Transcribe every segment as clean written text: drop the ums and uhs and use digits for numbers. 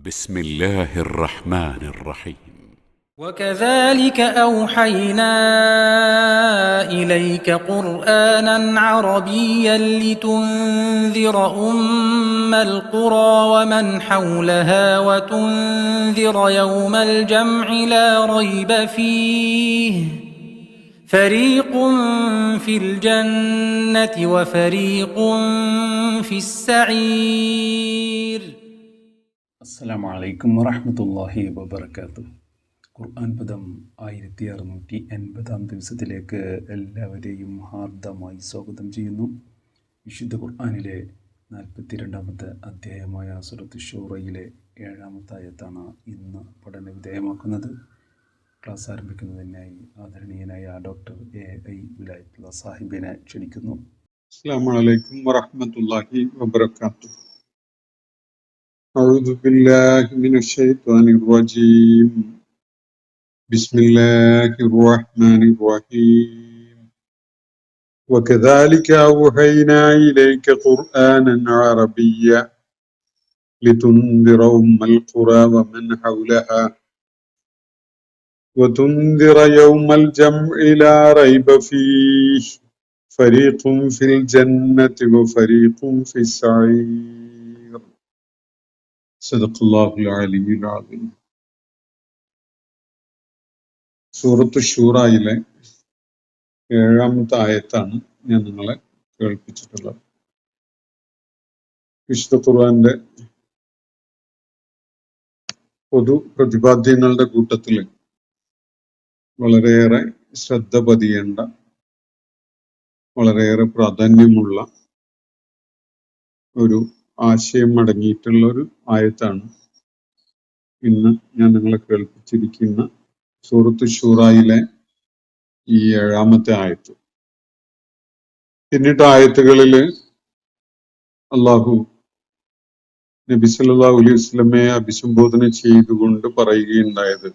بسم الله الرحمن الرحيم. وكذلك أوحينا إليك قرآنا عربيا لتنذر أم القرى ومن حولها وتنذر يوم الجمع لا ريب فيه فريق في الجنة وفريق في السعير. അസ്സലാമു അലൈക്കും വറഹ്മത്തുള്ളാഹി വബറകാതുഹു. ഖുർആൻ പദം 1680 ദിവസത്തിലേക്ക് എല്ലാവരെയും ഹാർദമായി സ്വാഗതം ചെയ്യുന്നു. വിശുദ്ധ ഖുർആനിലെ 42-ാമത്തെ അധ്യായമായ സൂറത്ത് ശൂറയിലെ 7-ാമത്തെ ആയത്താണ് ഇന്ന് പഠന വിധേയമാക്കുന്നത്. ക്ലാസ് ആരംഭിക്കുന്നതിനായി ആദരണീയനായ ഡോക്ടർ A.I. വിലായത്തുള്ള സാഹിബിനെ ക്ഷണിക്കുന്നു. അസ്സലാമു അലൈക്കും വറഹ്മത്തുള്ളാഹി വബറകാതുഹു. أعوذ بالله من الشيطان الرجيم. بسم الله الرحمن الرحيم. وكذلك أوحينا إليك قرآنا عربيا لتنذر أم القرى ومن حولها وتنذر يوم الجمع لا ريب فيه فريق في الجنة وفريق في السعير. സദഖല്ലാഹുൽ അലിയ്യുൽ അസീം. സൂറത്ത് ശൂറയിലെ 7-ാമത്തെ ആയത്താണ് ഞാൻ നിങ്ങളെ കേൾപ്പിച്ചിട്ടുള്ളത്. വിശുദ്ധ ഖുർആന്റെ പൊതു പ്രതിപാദ്യങ്ങളുടെ കൂട്ടത്തിൽ വളരെയേറെ ശ്രദ്ധ പതിയേണ്ട, വളരെയേറെ പ്രാധാന്യമുള്ള ഒരു ആശയം അടങ്ങിയിട്ടുള്ള ഒരു ആയത്താണ് ഇന്ന് ഞാൻ നിങ്ങളെ കേൾപ്പിച്ചിരിക്കുന്ന സൂറത്ത് ശൂറയിലെ ഈ 7-ാമത്തെ ആയത്ത്. പിന്നീട് ആയത്തുകളിൽ അള്ളാഹു നബി സല്ലല്ലാഹു അലൈഹി വസല്ലമയെ അഭിസംബോധന ചെയ്തുകൊണ്ട് പറയുകയുണ്ടായത്,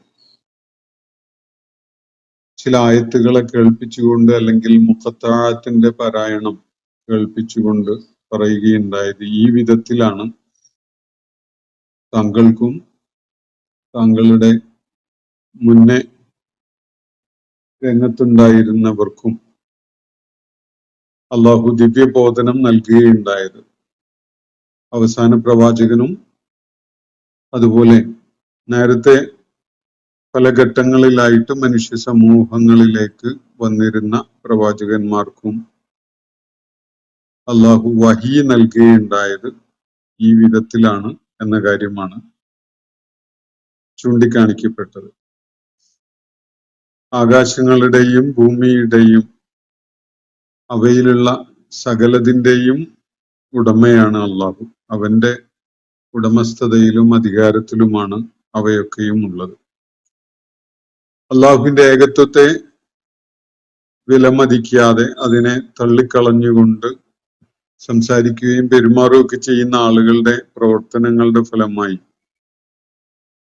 ചില ആയത്തുകളെ കേൾപ്പിച്ചുകൊണ്ട് അല്ലെങ്കിൽ മുഖത്താഴത്തിന്റെ പാരായണം കേൾപ്പിച്ചുകൊണ്ട് പറയുകയുണ്ടായത്, ഈ വിധത്തിലാണ് താങ്കൾക്കും താങ്കളുടെ മുന്നേ രംഗത്തുണ്ടായിരുന്നവർക്കും അള്ളാഹു ദിവ്യബോധനം നൽകുകയുണ്ടായത്. അവസാന പ്രവാചകനും അതുപോലെ നേരത്തെ പല ഘട്ടങ്ങളിലായിട്ട് മനുഷ്യ സമൂഹങ്ങളിലേക്ക് വന്നിരുന്ന പ്രവാചകന്മാർക്കും അള്ളാഹു വഹി നൽകുകയുണ്ടായത് ഈ വിധത്തിലാണ് എന്ന കാര്യമാണ് ചൂണ്ടിക്കാണിക്കപ്പെട്ടത്. ആകാശങ്ങളുടെയും ഭൂമിയുടെയും അവയിലുള്ള സകലതിൻ്റെയും ഉടമയാണ് അള്ളാഹു. അവന്റെ ഉടമസ്ഥതയിലും അധികാരത്തിലുമാണ് അവയൊക്കെയും ഉള്ളത്. അള്ളാഹുവിന്റെ ഏകത്വത്തെ വിലമതിക്കാതെ അതിനെ തള്ളിക്കളഞ്ഞുകൊണ്ട് സംസാരിക്കുകയും പെരുമാറുകയൊക്കെ ചെയ്യുന്ന ആളുകളുടെ പ്രവർത്തനങ്ങളുടെ ഫലമായി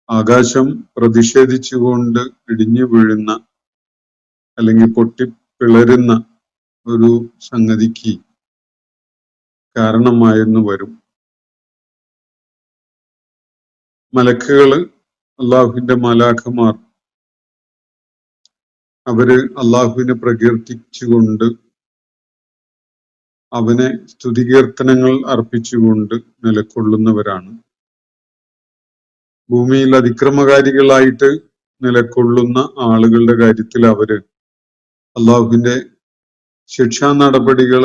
ആകാശം പ്രതിഷേധിച്ചുകൊണ്ട് ഇടിഞ്ഞു വീഴുന്ന അല്ലെങ്കിൽ പൊട്ടിപ്പിളരുന്ന ഒരു സംഗതിക്ക് കാരണമായെന്ന് വരും. മലക്കുകള്, അള്ളാഹുവിന്റെ മാലാഖമാർ, അവര് അള്ളാഹുവിനെ പ്രകീർത്തിച്ചുകൊണ്ട് അവനെ സ്തുതികീർത്തനങ്ങൾ അർപ്പിച്ചുകൊണ്ട് നിലകൊള്ളുന്നവരാണ്. ഭൂമിയിൽ അതിക്രമകാരികളായിട്ട് നിലകൊള്ളുന്ന ആളുകളുടെ കാര്യത്തിൽ അവര് അള്ളാഹുവിന്റെ ശിക്ഷാ നടപടികൾ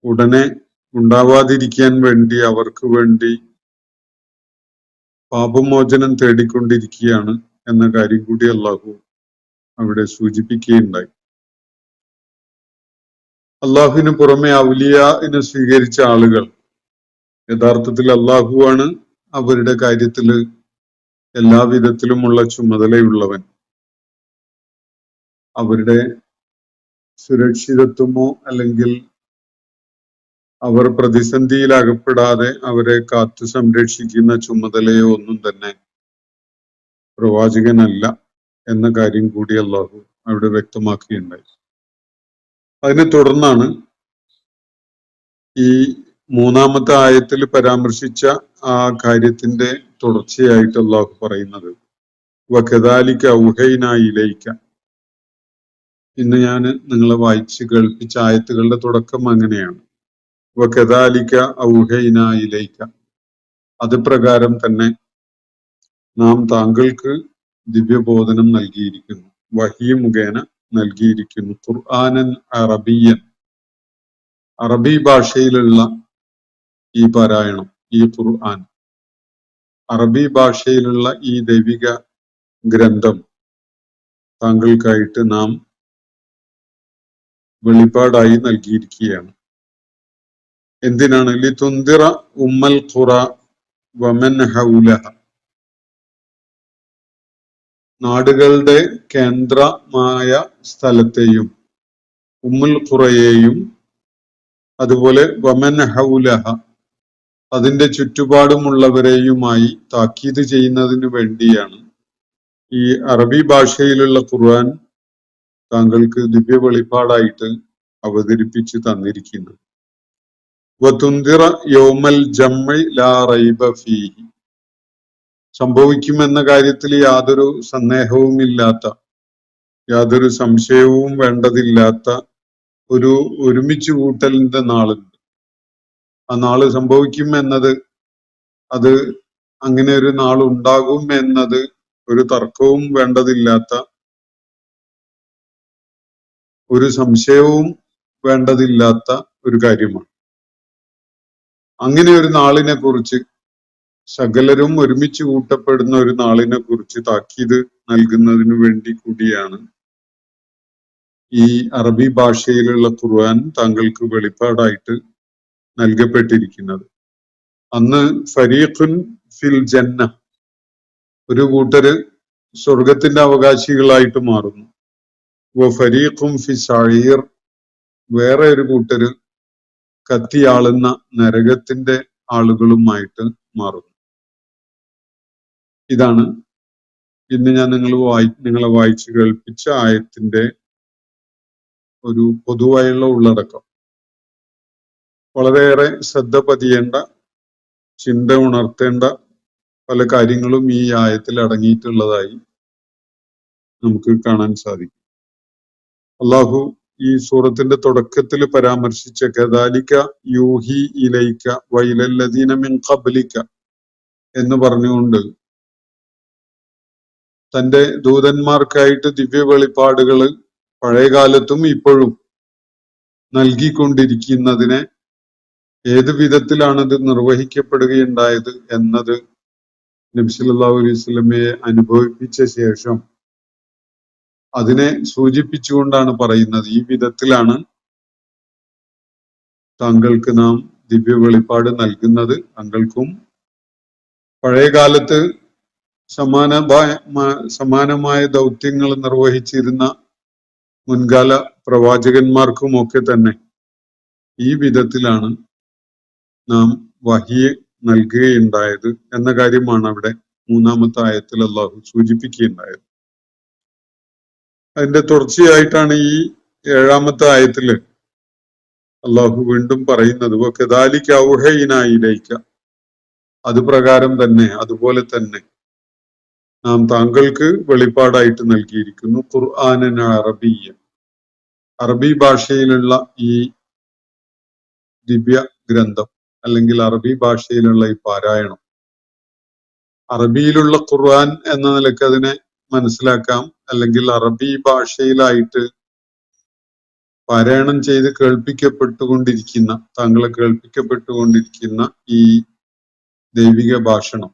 ഉടനെ ഉണ്ടാവാതിരിക്കാൻ വേണ്ടി അവർക്ക് വേണ്ടി പാപമോചനം തേടിക്കൊണ്ടിരിക്കുകയാണ് എന്ന കാര്യം കൂടി അള്ളാഹു അവിടെ സൂചിപ്പിക്കുകയുണ്ടായി. അള്ളാഹുവിന് പുറമെ ഔലിയാനെ സ്വീകരിച്ച ആളുകൾ യഥാർത്ഥത്തിൽ അള്ളാഹുവാണ് അവരുടെ കാര്യത്തില് എല്ലാവിധത്തിലുമുള്ള ചുമതലയുള്ളവൻ. അവരുടെ സുരക്ഷിതത്വമോ അല്ലെങ്കിൽ അവർ പ്രതിസന്ധിയിലകപ്പെടാതെ അവരെ കാത്തു സംരക്ഷിക്കുന്ന ചുമതലയോ ഒന്നും തന്നെ പ്രവാചകനല്ല എന്ന കാര്യം കൂടി അള്ളാഹു അവിടെ വ്യക്തമാക്കുകയുണ്ടായി. അതിനെ തുടർന്നാണ് ഈ മൂന്നാമത്തെ ആയത്തിൽ പരാമർശിച്ച ആ കാര്യത്തിന്റെ തുടർച്ചയായിട്ട് അള്ളാഹു പറയുന്നത് വകദാലിക ഔഹൈനാ ഇലൈക. ഇന്ന് ഞാൻ നിങ്ങളെ വായിച്ച് കേൾപ്പിച്ച ആയത്തുകളുടെ തുടക്കം അങ്ങനെയാണ്. വകദാലിക ഔഹൈനാ ഇലൈക, അത് പ്രകാരം തന്നെ നാം താങ്കൾക്ക് ദിവ്യബോധനം നൽകിയിരിക്കുന്നു, വഹീ മുഖേന നൽകിയിരിക്കുന്നു. ഖുർആനൻ അറബിയൻ, അറബി ഭാഷയിലുള്ള ഈ പാരായണം, ഈ ഖുർആൻ, അറബി ഭാഷയിലുള്ള ഈ ദൈവിക ഗ്രന്ഥം താങ്കൾക്കായിട്ട് നാം വെളിപ്പാടായി നൽകിയിരിക്കുകയാണ്. എന്തിനാണ്? ലിതുന്ദിറ ഉമ്മൽ ഖുറ വമൻ ഹൗലഹ, നാടുകളുടെ കേന്ദ്രമായ സ്ഥലത്തെയും ഉമ്മുൽ ഖുറയെയും അതുപോലെ വമൻ ഹൗലഹ, അതിന്റെ ചുറ്റുപാടുമുള്ളവരെയുമായി താക്കീത് ചെയ്യുന്നതിന് വേണ്ടിയാണ് ഈ അറബി ഭാഷയിലുള്ള ഖുർആൻ താങ്കൾക്ക് ദിവ്യ വെളിപ്പാടായിട്ട് അവതരിപ്പിച്ച് തന്നിരിക്കുന്നത്. വതുന്ദിറ യൗമൽ ജംഇ ലാ റൈബ ഫീഹി, സംഭവിക്കുമെന്ന കാര്യത്തിൽ യാതൊരു സന്ദേഹവുമില്ലാത്ത, യാതൊരു സംശയവും വേണ്ടതില്ലാത്ത ഒരു ഒരുമിച്ച് കൂട്ടലിന്റെ നാളുണ്ട്. ആ നാള് സംഭവിക്കും എന്നത്, അത് അങ്ങനെ ഒരു നാൾ ഉണ്ടാകും എന്നത് ഒരു തർക്കവും വേണ്ടതില്ലാത്ത, ഒരു സംശയവും വേണ്ടതില്ലാത്ത ഒരു കാര്യമാണ്. അങ്ങനെ ഒരു നാളിനെ കുറിച്ച്, സകലരും ഒരുമിച്ച് കൂട്ടപ്പെടുന്ന ഒരു നാളിനെ കുറിച്ച് താക്കീത് നൽകുന്നതിന് വേണ്ടി കൂടിയാണ് ഈ അറബി ഭാഷയിലുള്ള ഖുർആൻ താങ്കൾക്ക് വെളിപ്പാടായിട്ട് നൽകപ്പെട്ടിരിക്കുന്നത്. അന്ന് ഫരീഖുൻ ഫിൽ ജന്ന, ഒരു കൂട്ടര് സ്വർഗത്തിന്റെ അവകാശികളായിട്ട് മാറുന്നു. ഫരീഖും ഫി സഈർ, വേറെ ഒരു കൂട്ടര് കത്തിയാളുന്ന നരകത്തിന്റെ ആളുകളുമായിട്ട് മാറുന്നു. ഇതാണ് ഇന്ന് ഞാൻ നിങ്ങളെ വായിച്ച് കേൾപ്പിച്ച ആയത്തിന്റെ ഒരു പൊതുവായുള്ള ഉള്ളടക്കം. വളരെയേറെ ശ്രദ്ധ പതിയേണ്ട, ചിന്ത ഉണർത്തേണ്ട പല കാര്യങ്ങളും ഈ ആയത്തിൽ അടങ്ങിയിട്ടുള്ളതായി നമുക്ക് കാണാൻ സാധിക്കും. അള്ളാഹു ഈ സൂറത്തിന്റെ തുടക്കത്തിൽ പരാമർശിച്ച കദാലിക യൂഹി ഇലൈക വഇലല്ലദീന മിൻ ഖബ്ലിക എന്ന് പറഞ്ഞുകൊണ്ട് തന്റെ ദൂതന്മാർക്കായിട്ട് ദിവ്യ വെളിപ്പാടുകൾ പഴയകാലത്തും ഇപ്പോഴും നൽകിക്കൊണ്ടിരിക്കുന്നതിനെ ഏത് വിധത്തിലാണത് നിർവഹിക്കപ്പെടുകയുണ്ടായത് എന്നത് നബി സല്ലല്ലാഹു അലൈഹി വസല്ലമയെ അനുഭവിപ്പിച്ച ശേഷം അതിനെ സൂചിപ്പിച്ചുകൊണ്ടാണ് പറയുന്നത്, ഈ വിധത്തിലാണ് താങ്കൾക്ക് നാം ദിവ്യ വെളിപ്പാട് നൽകുന്നത്. താങ്കൾക്കും പഴയകാലത്ത് സമാനമായ ദൗത്യങ്ങൾ നിർവഹിച്ചിരുന്ന മുൻകാല പ്രവാചകന്മാർക്കുമൊക്കെ തന്നെ ഈ വിധത്തിലാണ് നാം വഹിയെ നൽകുകയുണ്ടായത് എന്ന കാര്യമാണ് അവിടെ മൂന്നാമത്തെ ആയത്തിൽ അള്ളാഹു സൂചിപ്പിക്കുകയുണ്ടായത്. അതിന്റെ തുടർച്ചയായിട്ടാണ് ഈ ഏഴാമത്തെ ആയത്തില് അള്ളാഹു വീണ്ടും പറയുന്നത് വകദാലിക ഔഹൈനാ ഇലൈക, അത് പ്രകാരം തന്നെ, അതുപോലെ തന്നെ നാം താങ്കൾക്ക് വെളിപ്പാടായിട്ട് നൽകിയിരിക്കുന്നു ഖുർആനൻ അറബിയ്യൻ, അറബി ഭാഷയിലുള്ള ഈ ദിവ്യ ഗ്രന്ഥം അല്ലെങ്കിൽ അറബി ഭാഷയിലുള്ള ഈ പാരായണം. അറബിയിലുള്ള ഖുർആൻ എന്ന നിലക്ക് അതിനെ മനസ്സിലാക്കാം, അല്ലെങ്കിൽ അറബി ഭാഷയിലായിട്ട് പാരായണം ചെയ്ത് കേൾപ്പിക്കപ്പെട്ടുകൊണ്ടിരിക്കുന്ന, താങ്കളെ കേൾപ്പിക്കപ്പെട്ടുകൊണ്ടിരിക്കുന്ന ഈ ദൈവിക ഭാഷണം,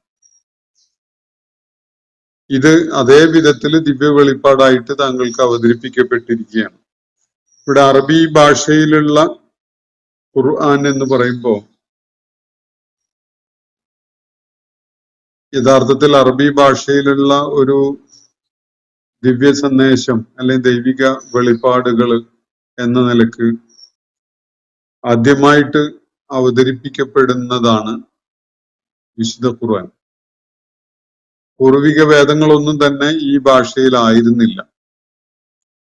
ഇത് അതേ വിധത്തിൽ ദിവ്യ വെളിപ്പാടായിട്ട് താങ്കൾക്ക് അവതരിപ്പിക്കപ്പെട്ടിരിക്കുകയാണ്. ഇവിടെ അറബി ഭാഷയിലുള്ള ഖുർആൻ എന്ന് പറയുമ്പോൾ യഥാർത്ഥത്തിൽ അറബി ഭാഷയിലുള്ള ഒരു ദിവ്യ സന്ദേശം അല്ലെങ്കിൽ ദൈവിക വെളിപ്പാടുകൾ എന്ന നിലക്ക് ആദ്യമായിട്ട് അവതരിപ്പിക്കപ്പെടുന്നതാണ് വിശുദ്ധ ഖുർആൻ. പൂർവിക വേദങ്ങളൊന്നും തന്നെ ഈ ഭാഷയിലായിരുന്നില്ല.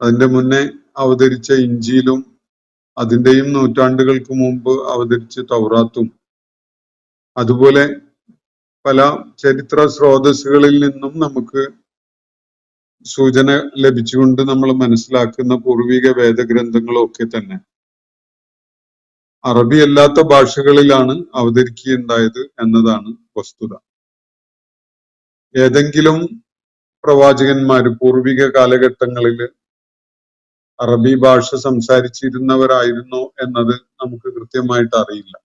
അതിന്റെ മുന്നേ അവതരിച്ച ഇഞ്ചീലും അതിന്റെയും നൂറ്റാണ്ടുകൾക്ക് മുമ്പ് അവതരിച്ച തൗറാത്തും അതുപോലെ പല ചരിത്ര സ്രോതസ്സുകളിൽ നിന്നും നമുക്ക് സൂചന ലഭിച്ചുകൊണ്ട് നമ്മൾ മനസ്സിലാക്കുന്ന പൂർവിക വേദഗ്രന്ഥങ്ങളും ഒക്കെ തന്നെ അറബി അല്ലാത്ത ഭാഷകളിലാണ് അവതരിക്കുകയുണ്ടായത് എന്നതാണ് വസ്തുത. ഏതെങ്കിലും പ്രവാചകന്മാര് പൂർവിക കാലഘട്ടങ്ങളിൽ അറബി ഭാഷ സംസാരിച്ചിരുന്നവരായിരുന്നോ എന്നത് നമുക്ക് കൃത്യമായിട്ട് അറിയില്ല.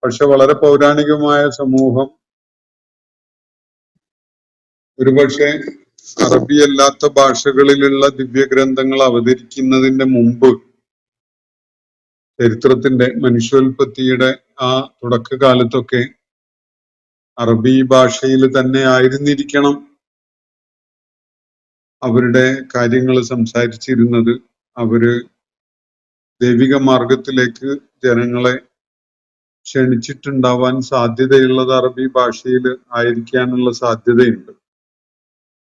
പക്ഷെ വളരെ പൗരാണികമായ സമൂഹം ഒരുപക്ഷെ അറബി അല്ലാത്ത ഭാഷകളിലുള്ള ദിവ്യഗ്രന്ഥങ്ങൾ അവതരിക്കുന്നതിന്റെ മുമ്പ് ചരിത്രത്തിന്റെ മനുഷ്യോൽപത്തിയുടെ ആ തുടക്കകാലത്തൊക്കെ അറബി ഭാഷയിൽ തന്നെ ആയിരുന്നിരിക്കണം അവരുടെ കാര്യങ്ങൾ സംസാരിച്ചിരുന്നത്. അവര് ദൈവിക മാർഗത്തിലേക്ക് ജനങ്ങളെ ക്ഷണിച്ചിട്ടുണ്ടാവാൻ സാധ്യതയുള്ളത് അറബി ഭാഷയിൽ ആയിരിക്കാനുള്ള സാധ്യതയുണ്ട്.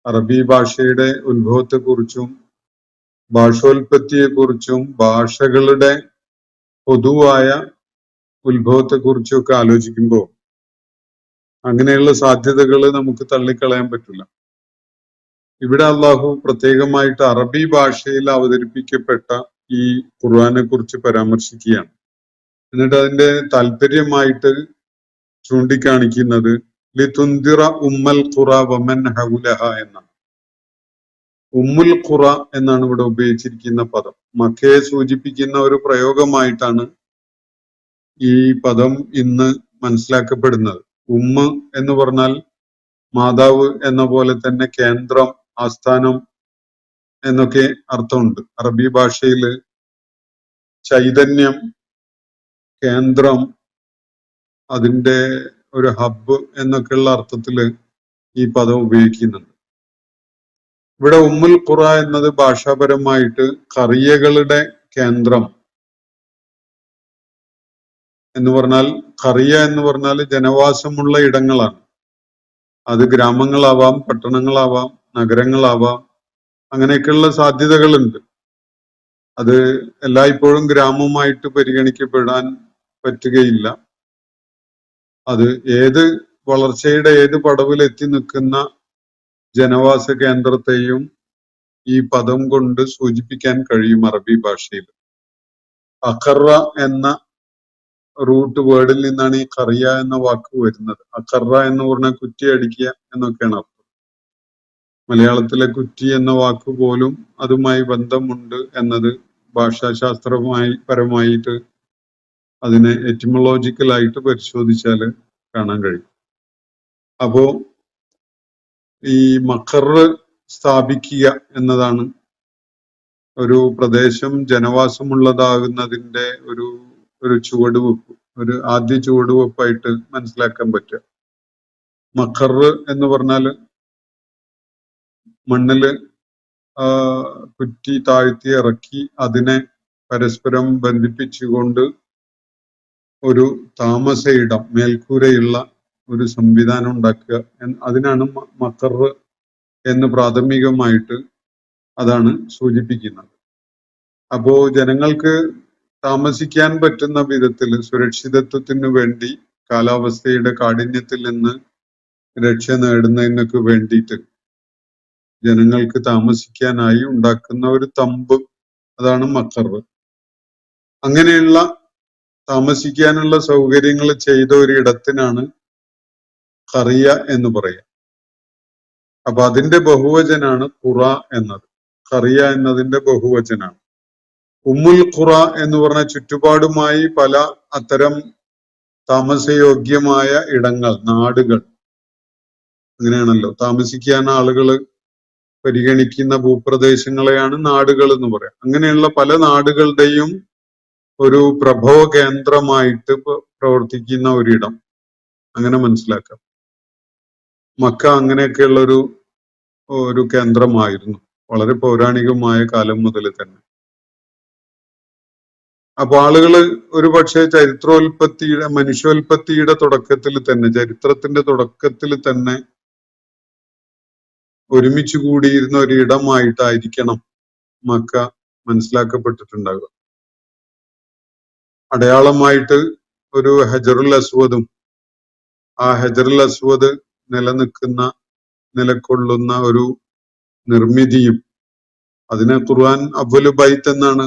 അറബി ഭാഷയുടെ ഉത്ഭവത്തെക്കുറിച്ചും ഭാഷോൽപത്തിയെക്കുറിച്ചും ഭാഷകളുടെ പൊതുവായ ഉത്ഭവത്തെക്കുറിച്ചും ഒക്കെ ആലോചിക്കുമ്പോൾ അങ്ങനെയുള്ള സാധ്യതകൾ നമുക്ക് തള്ളിക്കളയാൻ പറ്റില്ല. ഇവിടെ അള്ളാഹു പ്രത്യേകമായിട്ട് അറബി ഭാഷയിൽ അവതരിപ്പിക്കപ്പെട്ട ഈ ഖുർആനെ കുറിച്ച് പരാമർശിക്കുകയാണ്. എന്നിട്ട് അതിന്റെ താല്പര്യമായിട്ട് ചൂണ്ടിക്കാണിക്കുന്നത് ലിതുന്ദിറ ഉമ്മൽ ഖുറ വമൻ ഹൗലഹ എന്നാണ്. ഉമ്മുൽ ഖുറ എന്നാണ് ഇവിടെ ഉപയോഗിച്ചിരിക്കുന്ന പദം. മക്കയെ സൂചിപ്പിക്കുന്ന ഒരു പ്രയോഗമായിട്ടാണ് ഈ പദം ഇന്ന് മനസ്സിലാക്കപ്പെടുന്നത്. ഉമ്മ എന്ന് പറഞ്ഞാൽ മാതാവ് എന്ന പോലെ തന്നെ കേന്ദ്രം, ആസ്ഥാനം എന്നൊക്കെ അർത്ഥമുണ്ട്. അറബി ഭാഷയിൽ ചൈതന്യം, കേന്ദ്രം, അതിന്റെ ഒരു ഹബ്ബ് എന്നൊക്കെയുള്ള അർത്ഥത്തിൽ ഈ പദം ഉപയോഗിക്കുന്നുണ്ട്. ഇവിടെ ഉമ്മുൽ ഖുറ എന്നത് ഭാഷാപരമായിട്ട് ഖറിയകളുടെ കേന്ദ്രം എന്ന് പറഞ്ഞാൽ, ഖറിയ എന്ന് പറഞ്ഞാൽ ജനവാസമുള്ള ഇടങ്ങളാണ്. അത് ഗ്രാമങ്ങളാവാം, പട്ടണങ്ങളാവാം, നഗരങ്ങളാവാം, അങ്ങനെയൊക്കെയുള്ള സാധ്യതകളുണ്ട്. അത് എല്ലായ്പ്പോഴും ഗ്രാമമായിട്ട് പരിഗണിക്കപ്പെടാൻ പറ്റുകയില്ല. അത് ഏത് വളർച്ചയുടെ ഏത് പടവിൽ എത്തി നിൽക്കുന്ന ജനവാസ കേന്ദ്രത്തെയും ഈ പദം കൊണ്ട് സൂചിപ്പിക്കാൻ കഴിയും അറബി ഭാഷയിൽ. അഖറ എന്ന റൂട്ട് വേർഡിൽ നിന്നാണ് ഈ ഖറിയ എന്ന വാക്ക് വരുന്നത്. അഖറ എന്ന് പറഞ്ഞാൽ കുറ്റി അടിക്കുക എന്നൊക്കെയാണ് അർത്ഥം. മലയാളത്തിലെ കുറ്റി എന്ന വാക്ക് പോലും അതുമായി ബന്ധമുണ്ട് എന്നത് പരമായിട്ട് അതിനെ എറ്റിമോളജിക്കലായിട്ട് പരിശോധിച്ചാൽ കാണാൻ കഴിയും. അപ്പോ ഈ മഖർ സ്ഥാപിക്കുക എന്നതാണ് ഒരു പ്രദേശം ജനവാസമുള്ളതാകുന്നതിന്റെ ഒരു ചുവടുവെപ്പ്, ഒരു ആദ്യ ചുവടുവെപ്പായിട്ട് മനസ്സിലാക്കാൻ പറ്റുക. മഖർ എന്ന് പറഞ്ഞാൽ മണ്ണില് കുറ്റി താഴ്ത്തി ഇറക്കി അതിനെ പരസ്പരം ബന്ധിപ്പിച്ചുകൊണ്ട് ഒരു താമസയിടം, മേൽക്കൂരയുള്ള ഒരു സംവിധാനം ഉണ്ടാക്കുക. അതിനാണ് മഖർ എന്ന് പ്രാഥമികമായിട്ട് അതാണ് സൂചിപ്പിക്കുന്നത്. അപ്പോ ജനങ്ങൾക്ക് താമസിക്കാൻ പറ്റുന്ന വിധത്തിൽ സുരക്ഷിതത്വത്തിന് വേണ്ടി, കാലാവസ്ഥയുടെ കാഠിന്യത്തിൽ നിന്ന് രക്ഷ നേടുന്നതിനൊക്കെ വേണ്ടിയിട്ട് ജനങ്ങൾക്ക് താമസിക്കാനായി ഉണ്ടാക്കുന്ന ഒരു തമ്പ്, അതാണ് മഖർ. അങ്ങനെയുള്ള താമസിക്കാനുള്ള സൗകര്യങ്ങൾ ചെയ്ത ഒരിടത്തിനാണ് ഖറിയ എന്ന് പറയുക. അപ്പൊ അതിന്റെ ബഹുവചനാണ് ഖുറ എന്നത്. ഖറിയ എന്നതിന്റെ ബഹുവചനാണ്. ഉമ്മുൽ ഖുറ എന്ന് പറഞ്ഞ ചുറ്റുപാടുമായി പല അത്തരം താമസയോഗ്യമായ ഇടങ്ങൾ, നാടുകൾ, അങ്ങനെയാണല്ലോ താമസിക്കാൻ ആളുകൾ പരിഗണിക്കുന്ന ഭൂപ്രദേശങ്ങളെയാണ് നാടുകൾ എന്ന് പറയാം. അങ്ങനെയുള്ള പല നാടുകളുടെയും ഒരു പ്രഭവ കേന്ദ്രമായിട്ട് പ്രവർത്തിക്കുന്ന ഒരിടം, അങ്ങനെ മനസ്സിലാക്കാം. മക്ക അങ്ങനെയൊക്കെയുള്ള ഒരു കേന്ദ്രമായിരുന്നു വളരെ പൗരാണികമായ കാലം മുതൽ തന്നെ. അപ്പൊ ആളുകള് ഒരു പക്ഷേ മനുഷ്യോൽപത്തിയുടെ തുടക്കത്തിൽ തന്നെ, ചരിത്രത്തിന്റെ തുടക്കത്തിൽ തന്നെ ഒരുമിച്ച് കൂടിയിരുന്ന ഒരിടമായിട്ടായിരിക്കണം മക്ക മനസ്സിലാക്കപ്പെട്ടിട്ടുണ്ടാകുക. അടയാളമായിട്ട് ഒരു ഹജറുൽ അസ്വദും ആ ഹജറുൽ അസ്വദ് നിലകൊള്ളുന്ന ഒരു നിർമ്മിതിയും അതിനെ ഖുർആൻ അവ്വലു ബൈത്ത് എന്നാണ്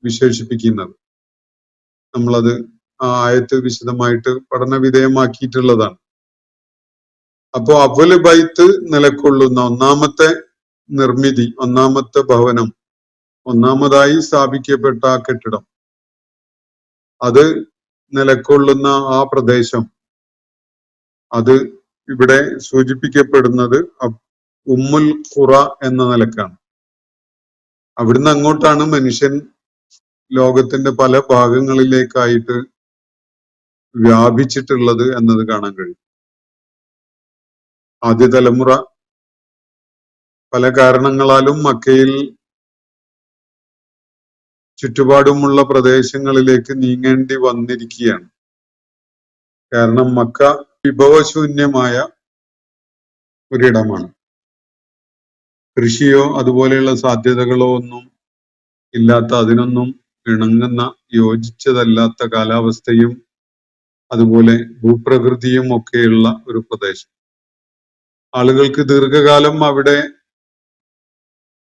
വിശേഷിപ്പിക്കുന്നത്. നമ്മളത് ആ ആയത്ത് വിശദമായിട്ട് പഠന വിധേയമാക്കിയിട്ടുള്ളതാണ്. അപ്പോ അവ്വല് ബൈത്ത് നിലകൊള്ളുന്ന ഒന്നാമത്തെ നിർമ്മിതി, ഒന്നാമത്തെ ഭവനം, ഒന്നാമതായി സ്ഥാപിക്കപ്പെട്ട ആ കെട്ടിടം, അത് നിലകൊള്ളുന്ന ആ പ്രദേശം, അത് ഇവിടെ സൂചിപ്പിക്കപ്പെടുന്നത് ഉമ്മുൽ ഖുറ എന്ന നിലക്കാണ്. അവിടുന്ന് അങ്ങോട്ടാണ് മനുഷ്യൻ ലോകത്തിന്റെ പല ഭാഗങ്ങളിലേക്കായിട്ട് വ്യാപിച്ചിട്ടുള്ളത് എന്നത് കാണാൻ കഴിയും. ആദ്യ തലമുറ പല കാരണങ്ങളാലും മക്കയിൽ ചുറ്റുപാടുമുള്ള പ്രദേശങ്ങളിലേക്ക് നീങ്ങേണ്ടി വന്നിരിക്കുകയാണ്. കാരണം മക്ക വിഭവശൂന്യമായ ഒരിടമാണ്. കൃഷിയോ അതുപോലെയുള്ള സാധ്യതകളോ ഒന്നും ഇല്ലാത്ത, അതിനൊന്നും ഇണങ്ങുന്ന, യോജിച്ചതല്ലാത്ത കാലാവസ്ഥയും അതുപോലെ ഭൂപ്രകൃതിയും ഒക്കെയുള്ള ഒരു പ്രദേശം. ആളുകൾക്ക് ദീർഘകാലം അവിടെ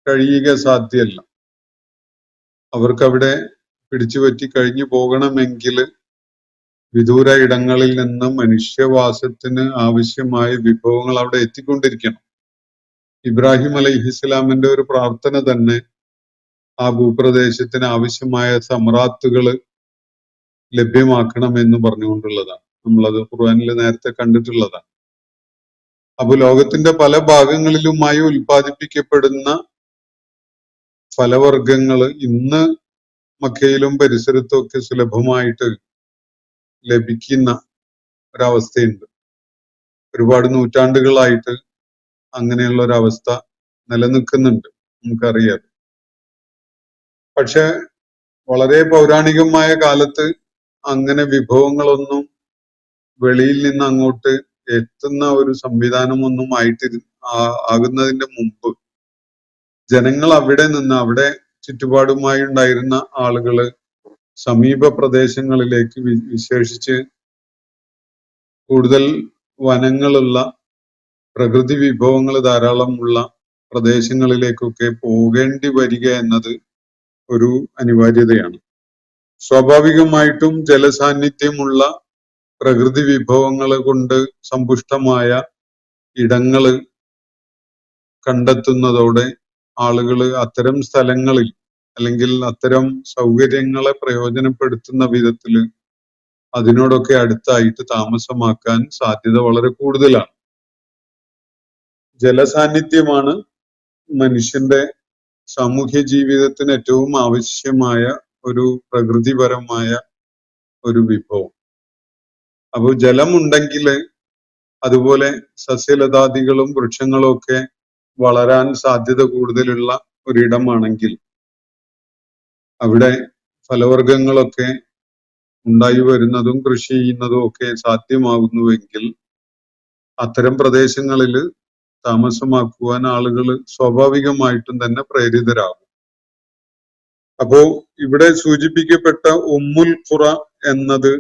കഴിയുക സാധ്യമല്ല. അവർക്കവിടെ പിടിച്ചുപറ്റി കഴിഞ്ഞു പോകണമെങ്കിൽ വിദൂര ഇടങ്ങളിൽ നിന്ന് മനുഷ്യവാസത്തിന് ആവശ്യമായ വിഭവങ്ങൾ അവിടെ എത്തിക്കൊണ്ടിരിക്കണം. ഇബ്രാഹിം അലൈഹിസ്സലാമിന്റെ ഒരു പ്രാർത്ഥന തന്നെ ആ ഭൂപ്രദേശത്തിന് ആവശ്യമായ സമറാത്തുകൾ ലഭ്യമാക്കണം എന്ന് പറഞ്ഞുകൊണ്ടുള്ളതാണ്. നമ്മളത് ഖുർആനിൽ നേരത്തെ കണ്ടിട്ടുള്ളതാണ്. അപ്പൊ ലോകത്തിന്റെ പല ഭാഗങ്ങളിലുമായി ഉൽപ്പാദിപ്പിക്കപ്പെടുന്ന ഫലവർഗങ്ങൾ ഇന്ന് മക്കയിലും പരിസരത്തും ഒക്കെ സുലഭമായിട്ട് ലഭിക്കുന്ന ഒരവസ്ഥയുണ്ട്. ഒരുപാട് നൂറ്റാണ്ടുകളായിട്ട് അങ്ങനെയുള്ള ഒരവസ്ഥ നിലനിൽക്കുന്നുണ്ട്, നമുക്കറിയാം. പക്ഷെ വളരെ പൗരാണികമായ കാലത്ത് അങ്ങനെ വിഭവങ്ങളൊന്നും വെളിയിൽ നിന്ന് അങ്ങോട്ട് എത്തുന്ന ഒരു സംവിധാനമൊന്നും ആകുന്നതിന്റെ മുമ്പ് ജനങ്ങൾ അവിടെ നിന്ന്, അവിടെ ചുറ്റുപാടുമായി ഉണ്ടായിരുന്ന ആളുകള് സമീപ പ്രദേശങ്ങളിലേക്ക്, വിശേഷിച്ച് കൂടുതൽ വനങ്ങളുള്ള, പ്രകൃതി വിഭവങ്ങൾ ധാരാളമുള്ള പ്രദേശങ്ങളിലേക്കൊക്കെ പോകേണ്ടി വരിക എന്നത് ഒരു അനിവാര്യതയാണ്. സ്വാഭാവികമായിട്ടും ജലസാന്നിധ്യമുള്ള പ്രകൃതി വിഭവങ്ങൾ കൊണ്ട് സമ്പുഷ്ടമായ ഇടങ്ങള് കണ്ടെത്തുന്നതോടെ ആളുകൾ അത്തരം സ്ഥലങ്ങളിൽ അല്ലെങ്കിൽ അത്തരം സൗകര്യങ്ങളെ പ്രയോജനപ്പെടുത്തുന്ന വിധത്തിൽ അതിനോടൊക്കെ അടുത്തായിട്ട് താമസമാക്കാൻ സാധ്യത വളരെ കൂടുതലാണ്. ജലസാന്നിധ്യമാണ് മനുഷ്യന്റെ സാമൂഹ്യ ജീവിതത്തിന് ഏറ്റവും ആവശ്യമായ ഒരു പ്രകൃതിപരമായ ഒരു വിഭവം. അപ്പോൾ ജലമുണ്ടെങ്കിൽ അതുപോലെ സസ്യലതാദികളും വൃക്ഷങ്ങളും ഒക്കെ വളരാൻ സാധ്യത കൂടുതലുള്ള ഒരിടമാണെങ്കിൽ അവിടെ ഫലവർഗങ്ങളൊക്കെ ഉണ്ടായി വരുന്നതും കൃഷി ചെയ്യുന്നതും ഒക്കെ സാധ്യമാകുന്നുവെങ്കിൽ അത്തരം പ്രദേശങ്ങളിൽ താമസമാക്കുവാൻ ആളുകൾ സ്വാഭാവികമായിട്ടും തന്നെ പ്രേരിതരാകും. അപ്പോ ഇവിടെ സൂചിപ്പിക്കപ്പെട്ട ഉമ്മുൽ ഖുറ എന്നത്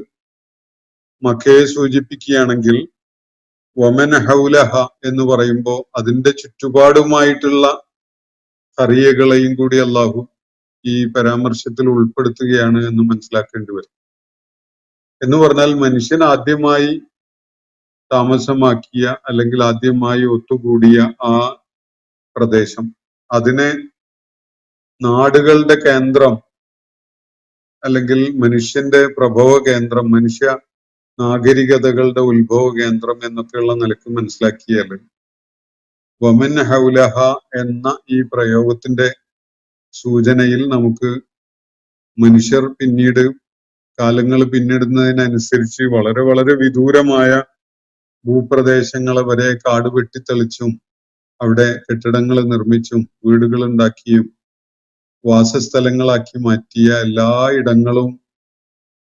മക്കയെ സൂചിപ്പിക്കുകയാണെങ്കിൽ വമൻ ഹൗലഹ എന്ന് പറയുമ്പോൾ അതിന്റെ ചുറ്റുപാടുമായിട്ടുള്ള ഖറിയകളെയും കൂടി അള്ളാഹു ഈ പരാമർശത്തിൽ ഉൾപ്പെടുത്തുകയാണ് എന്ന് മനസ്സിലാക്കേണ്ടി വരും. എന്ന് പറഞ്ഞാൽ മനുഷ്യൻ ആദ്യമായി താമസമാക്കിയ അല്ലെങ്കിൽ ആദ്യമായി ഒത്തുകൂടിയ ആ പ്രദേശം, അതിനെ നാടുകളുടെ കേന്ദ്രം അല്ലെങ്കിൽ മനുഷ്യന്റെ പ്രഭവ കേന്ദ്രം, മനുഷ്യ നാഗരികതകളുടെ ഉത്ഭവ കേന്ദ്രം എന്നൊക്കെയുള്ള നിലക്ക് മനസ്സിലാക്കിയാൽ വമൻ ഹൗലഹ എന്ന ഈ പ്രയോഗത്തിന്റെ സൂചനയിൽ നമുക്ക് മനുഷ്യർ പിന്നീട് കാലങ്ങൾ പിന്നിടുന്നതിനനുസരിച്ച് വളരെ വളരെ വിദൂരമായ ഭൂപ്രദേശങ്ങളെ വരെ കാട് വെട്ടിത്തെളിച്ചും അവിടെ കെട്ടിടങ്ങൾ നിർമ്മിച്ചും വീടുകൾ ഉണ്ടാക്കിയും വാസസ്ഥലങ്ങളാക്കി മാറ്റിയ എല്ലാ ഇടങ്ങളും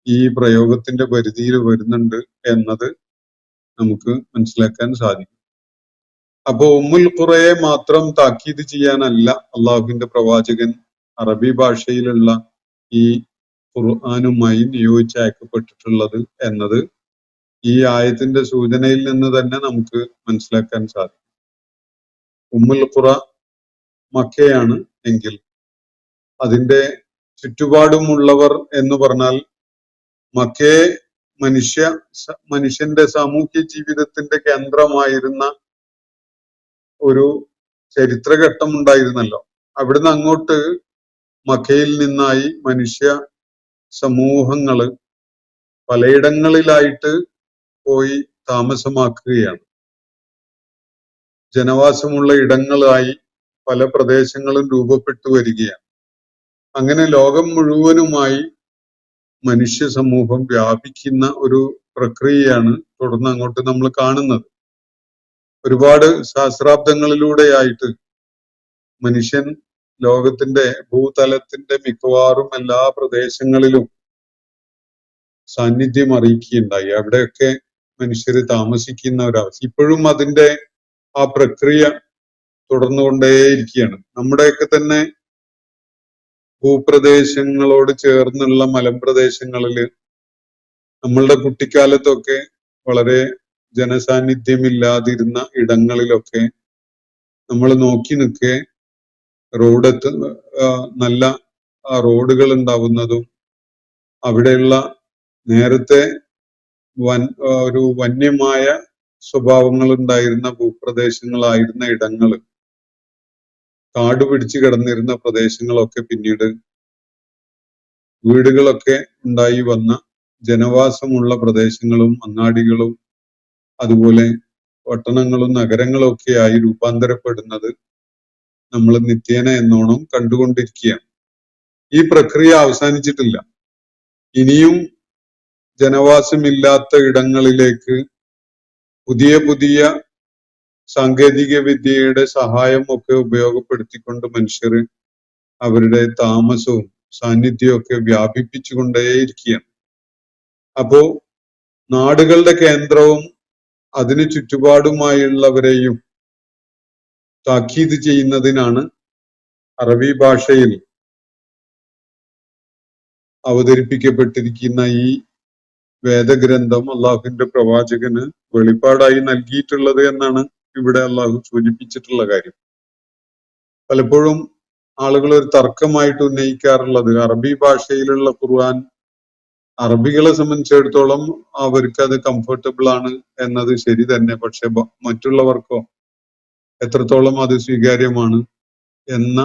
ഈ പ്രയോഗത്തിന്റെ പരിധിയിൽ വരുന്നുണ്ട് എന്നത് നമുക്ക് മനസ്സിലാക്കാൻ സാധിക്കും. അപ്പോ ഉമ്മുൽ ഖുറയെ മാത്രം താക്കീത് ചെയ്യാനല്ല അള്ളാഹുവിന്റെ പ്രവാചകൻ അറബി ഭാഷയിലുള്ള ഈ ഖുർആനുമായി നിയോഗിച്ചയക്കപ്പെട്ടിട്ടുള്ളത് എന്നത് ഈ ആയത്തിന്റെ സൂചനയിൽ നിന്ന് തന്നെ നമുക്ക് മനസ്സിലാക്കാൻ സാധിക്കും. ഉമ്മുൽ ഖുറ മക്കയാണ് എങ്കിൽ അതിന്റെ ചുറ്റുപാടുമുള്ളവർ എന്ന് പറഞ്ഞാൽ മക്കയെ മനുഷ്യന്റെ സാമൂഹ്യ ജീവിതത്തിന്റെ കേന്ദ്രമായിരുന്ന ഒരു ചരിത്രഘട്ടം ഉണ്ടായിരുന്നല്ലോ. അവിടുന്ന് അങ്ങോട്ട് മക്കയിൽ നിന്നായി മനുഷ്യ സമൂഹങ്ങള് പലയിടങ്ങളിലായിട്ട് പോയി താമസമാക്കുകയാണ്. ജനവാസമുള്ള ഇടങ്ങളായി പല പ്രദേശങ്ങളും രൂപപ്പെട്ടു വരികയാണ്. അങ്ങനെ ലോകം മുഴുവനുമായി മനുഷ്യ സമൂഹം വ്യാപിക്കുന്ന ഒരു പ്രക്രിയയാണ് തുടർന്ന് അങ്ങോട്ട് നമ്മൾ കാണുന്നത്. ഒരുപാട് സഹസ്രാബ്ദങ്ങളിലൂടെയായിട്ട് മനുഷ്യൻ ലോകത്തിന്റെ ഭൂതലത്തിന്റെ മിക്കവാറും എല്ലാ പ്രദേശങ്ങളിലും സാന്നിധ്യം അറിയിക്കുകയുണ്ടായി. അവിടെയൊക്കെ മനുഷ്യര് താമസിക്കുന്ന ഒരവസ്ഥ ഇപ്പോഴും അതിന്റെ ആ പ്രക്രിയ തുടർന്നുകൊണ്ടേയിരിക്കുകയാണ്. നമ്മുടെയൊക്കെ തന്നെ ഭൂപ്രദേശങ്ങളോട് ചേർന്നുള്ള മലമ്പ്രദേശങ്ങളില് നമ്മളുടെ കുട്ടിക്കാലത്തൊക്കെ വളരെ ജനസാന്നിധ്യമില്ലാതിരുന്ന ഇടങ്ങളിലൊക്കെ നമ്മൾ നോക്കി നിൽക്കെ റോഡെത്ത് നല്ല റോഡുകൾ ഉണ്ടാവുന്നതും അവിടെയുള്ള നേരത്തെ ഒരു വന്യമായ സ്വഭാവങ്ങൾ ഉണ്ടായിരുന്ന ഭൂപ്രദേശങ്ങളായിരുന്ന ഇടങ്ങള് കാട് പിടിച്ചു കിടന്നിരുന്ന പ്രദേശങ്ങളൊക്കെ പിന്നീട് വീടുകളൊക്കെ ഉണ്ടായി വന്ന ജനവാസമുള്ള പ്രദേശങ്ങളും അങ്ങാടികളും അതുപോലെ പട്ടണങ്ങളും നഗരങ്ങളും ഒക്കെയായി രൂപാന്തരപ്പെടുന്നത് നമ്മൾ നിത്യേന എന്നോണം കണ്ടുകൊണ്ടിരിക്കുകയാണ്. ഈ പ്രക്രിയ അവസാനിച്ചിട്ടില്ല. ഇനിയും ജനവാസമില്ലാത്ത ഇടങ്ങളിലേക്ക് പുതിയ പുതിയ സാങ്കേതിക വിദ്യയുടെ സഹായം ഒക്കെ ഉപയോഗപ്പെടുത്തിക്കൊണ്ട് മനുഷ്യർ അവരുടെ താമസവും സാന്നിധ്യവും ഒക്കെ വ്യാപിപ്പിച്ചുകൊണ്ടേയിരിക്കുകയാണ്. അപ്പോ നാടുകളുടെ കേന്ദ്രവും അതിന് ചുറ്റുപാടുമായുള്ളവരെയും താക്കീത് ചെയ്യുന്നതിനാണ് അറബി ഭാഷയിൽ അവതരിപ്പിക്കപ്പെട്ടിരിക്കുന്ന ഈ വേദഗ്രന്ഥം അള്ളാഹുവിന്റെ പ്രവാചകന് വെളിപ്പാടായി നൽകിയിട്ടുള്ളത് എന്നാണ് ഇവിടെ അള്ളാഹു സൂചിപ്പിച്ചിട്ടുള്ള കാര്യം. പലപ്പോഴും ആളുകൾ ഒരു തർക്കമായിട്ട് ഉന്നയിക്കാറുള്ളത് അറബി ഭാഷയിലുള്ള ഖുർആൻ അറബികളെ സംബന്ധിച്ചിടത്തോളം അവർക്ക് അത് കംഫർട്ടബിൾ ആണ് എന്നത് ശരി തന്നെ. പക്ഷെ മറ്റുള്ളവർക്കോ എത്രത്തോളം അത് സ്വീകാര്യമാണ് എന്ന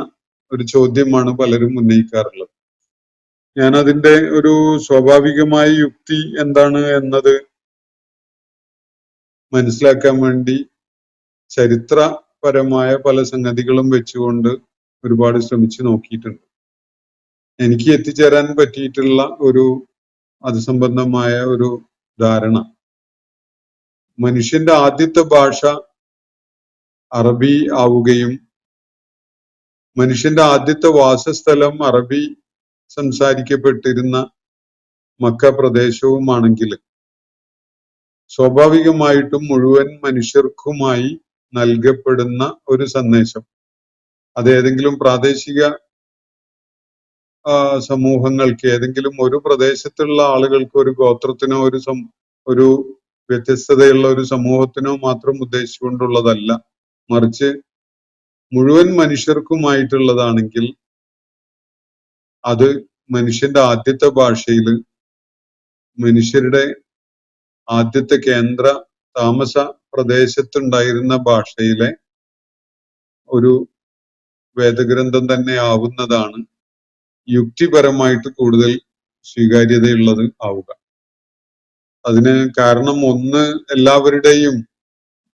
ഒരു ചോദ്യമാണ് പലരും ഉന്നയിക്കാറുള്ളത്. ഞാൻ അതിന്റെ ഒരു സ്വാഭാവികമായ യുക്തി എന്താണ് എന്നത് മനസ്സിലാക്കാൻ വേണ്ടി ചരിത്രപരമായ പല സംഗതികളും വെച്ചുകൊണ്ട് ഒരുപാട് ശ്രമിച്ചു നോക്കിയിട്ടുണ്ട്. എനിക്ക് എത്തിച്ചേരാൻ പറ്റിയിട്ടുള്ള ഒരു അത് സംബന്ധമായ ഒരു ധാരണ, മനുഷ്യന്റെ ആദ്യത്തെ ഭാഷ അറബി ആവുകയും മനുഷ്യന്റെ ആദ്യത്തെ വാസസ്ഥലം അറബി സംസാരിക്കപ്പെട്ടിരുന്ന മക്ക പ്രദേശവുമാണെങ്കിൽ സ്വാഭാവികമായിട്ടും മുഴുവൻ മനുഷ്യർക്കുമായി നൽകപ്പെടുന്ന ഒരു സന്ദേശം അത് ഏതെങ്കിലും പ്രാദേശിക സമൂഹങ്ങൾക്ക്, ഏതെങ്കിലും ഒരു പ്രദേശത്തുള്ള ആളുകൾക്ക്, ഒരു ഗോത്രത്തിനോ ഒരു വ്യത്യസ്തതയുള്ള ഒരു സമൂഹത്തിനോ മാത്രം ഉദ്ദേശിച്ചുകൊണ്ടുള്ളതല്ല, മറിച്ച് മുഴുവൻ മനുഷ്യർക്കുമായിട്ടുള്ളതാണെങ്കിൽ അത് മനുഷ്യന്റെ ആദ്യത്തെ ഭാഷയിൽ മനുഷ്യരുടെ ആദ്യത്തെ കേന്ദ്ര താമസ പ്രദേശത്തുണ്ടായിരുന്ന ഭാഷയിലെ ഒരു വേദഗ്രന്ഥം തന്നെ ആവുന്നതാണ് യുക്തിപരമായിട്ട് കൂടുതൽ സ്വീകാര്യതയുള്ളത് ആവുക. അതിന് കാരണം ഒന്ന്, എല്ലാവരുടെയും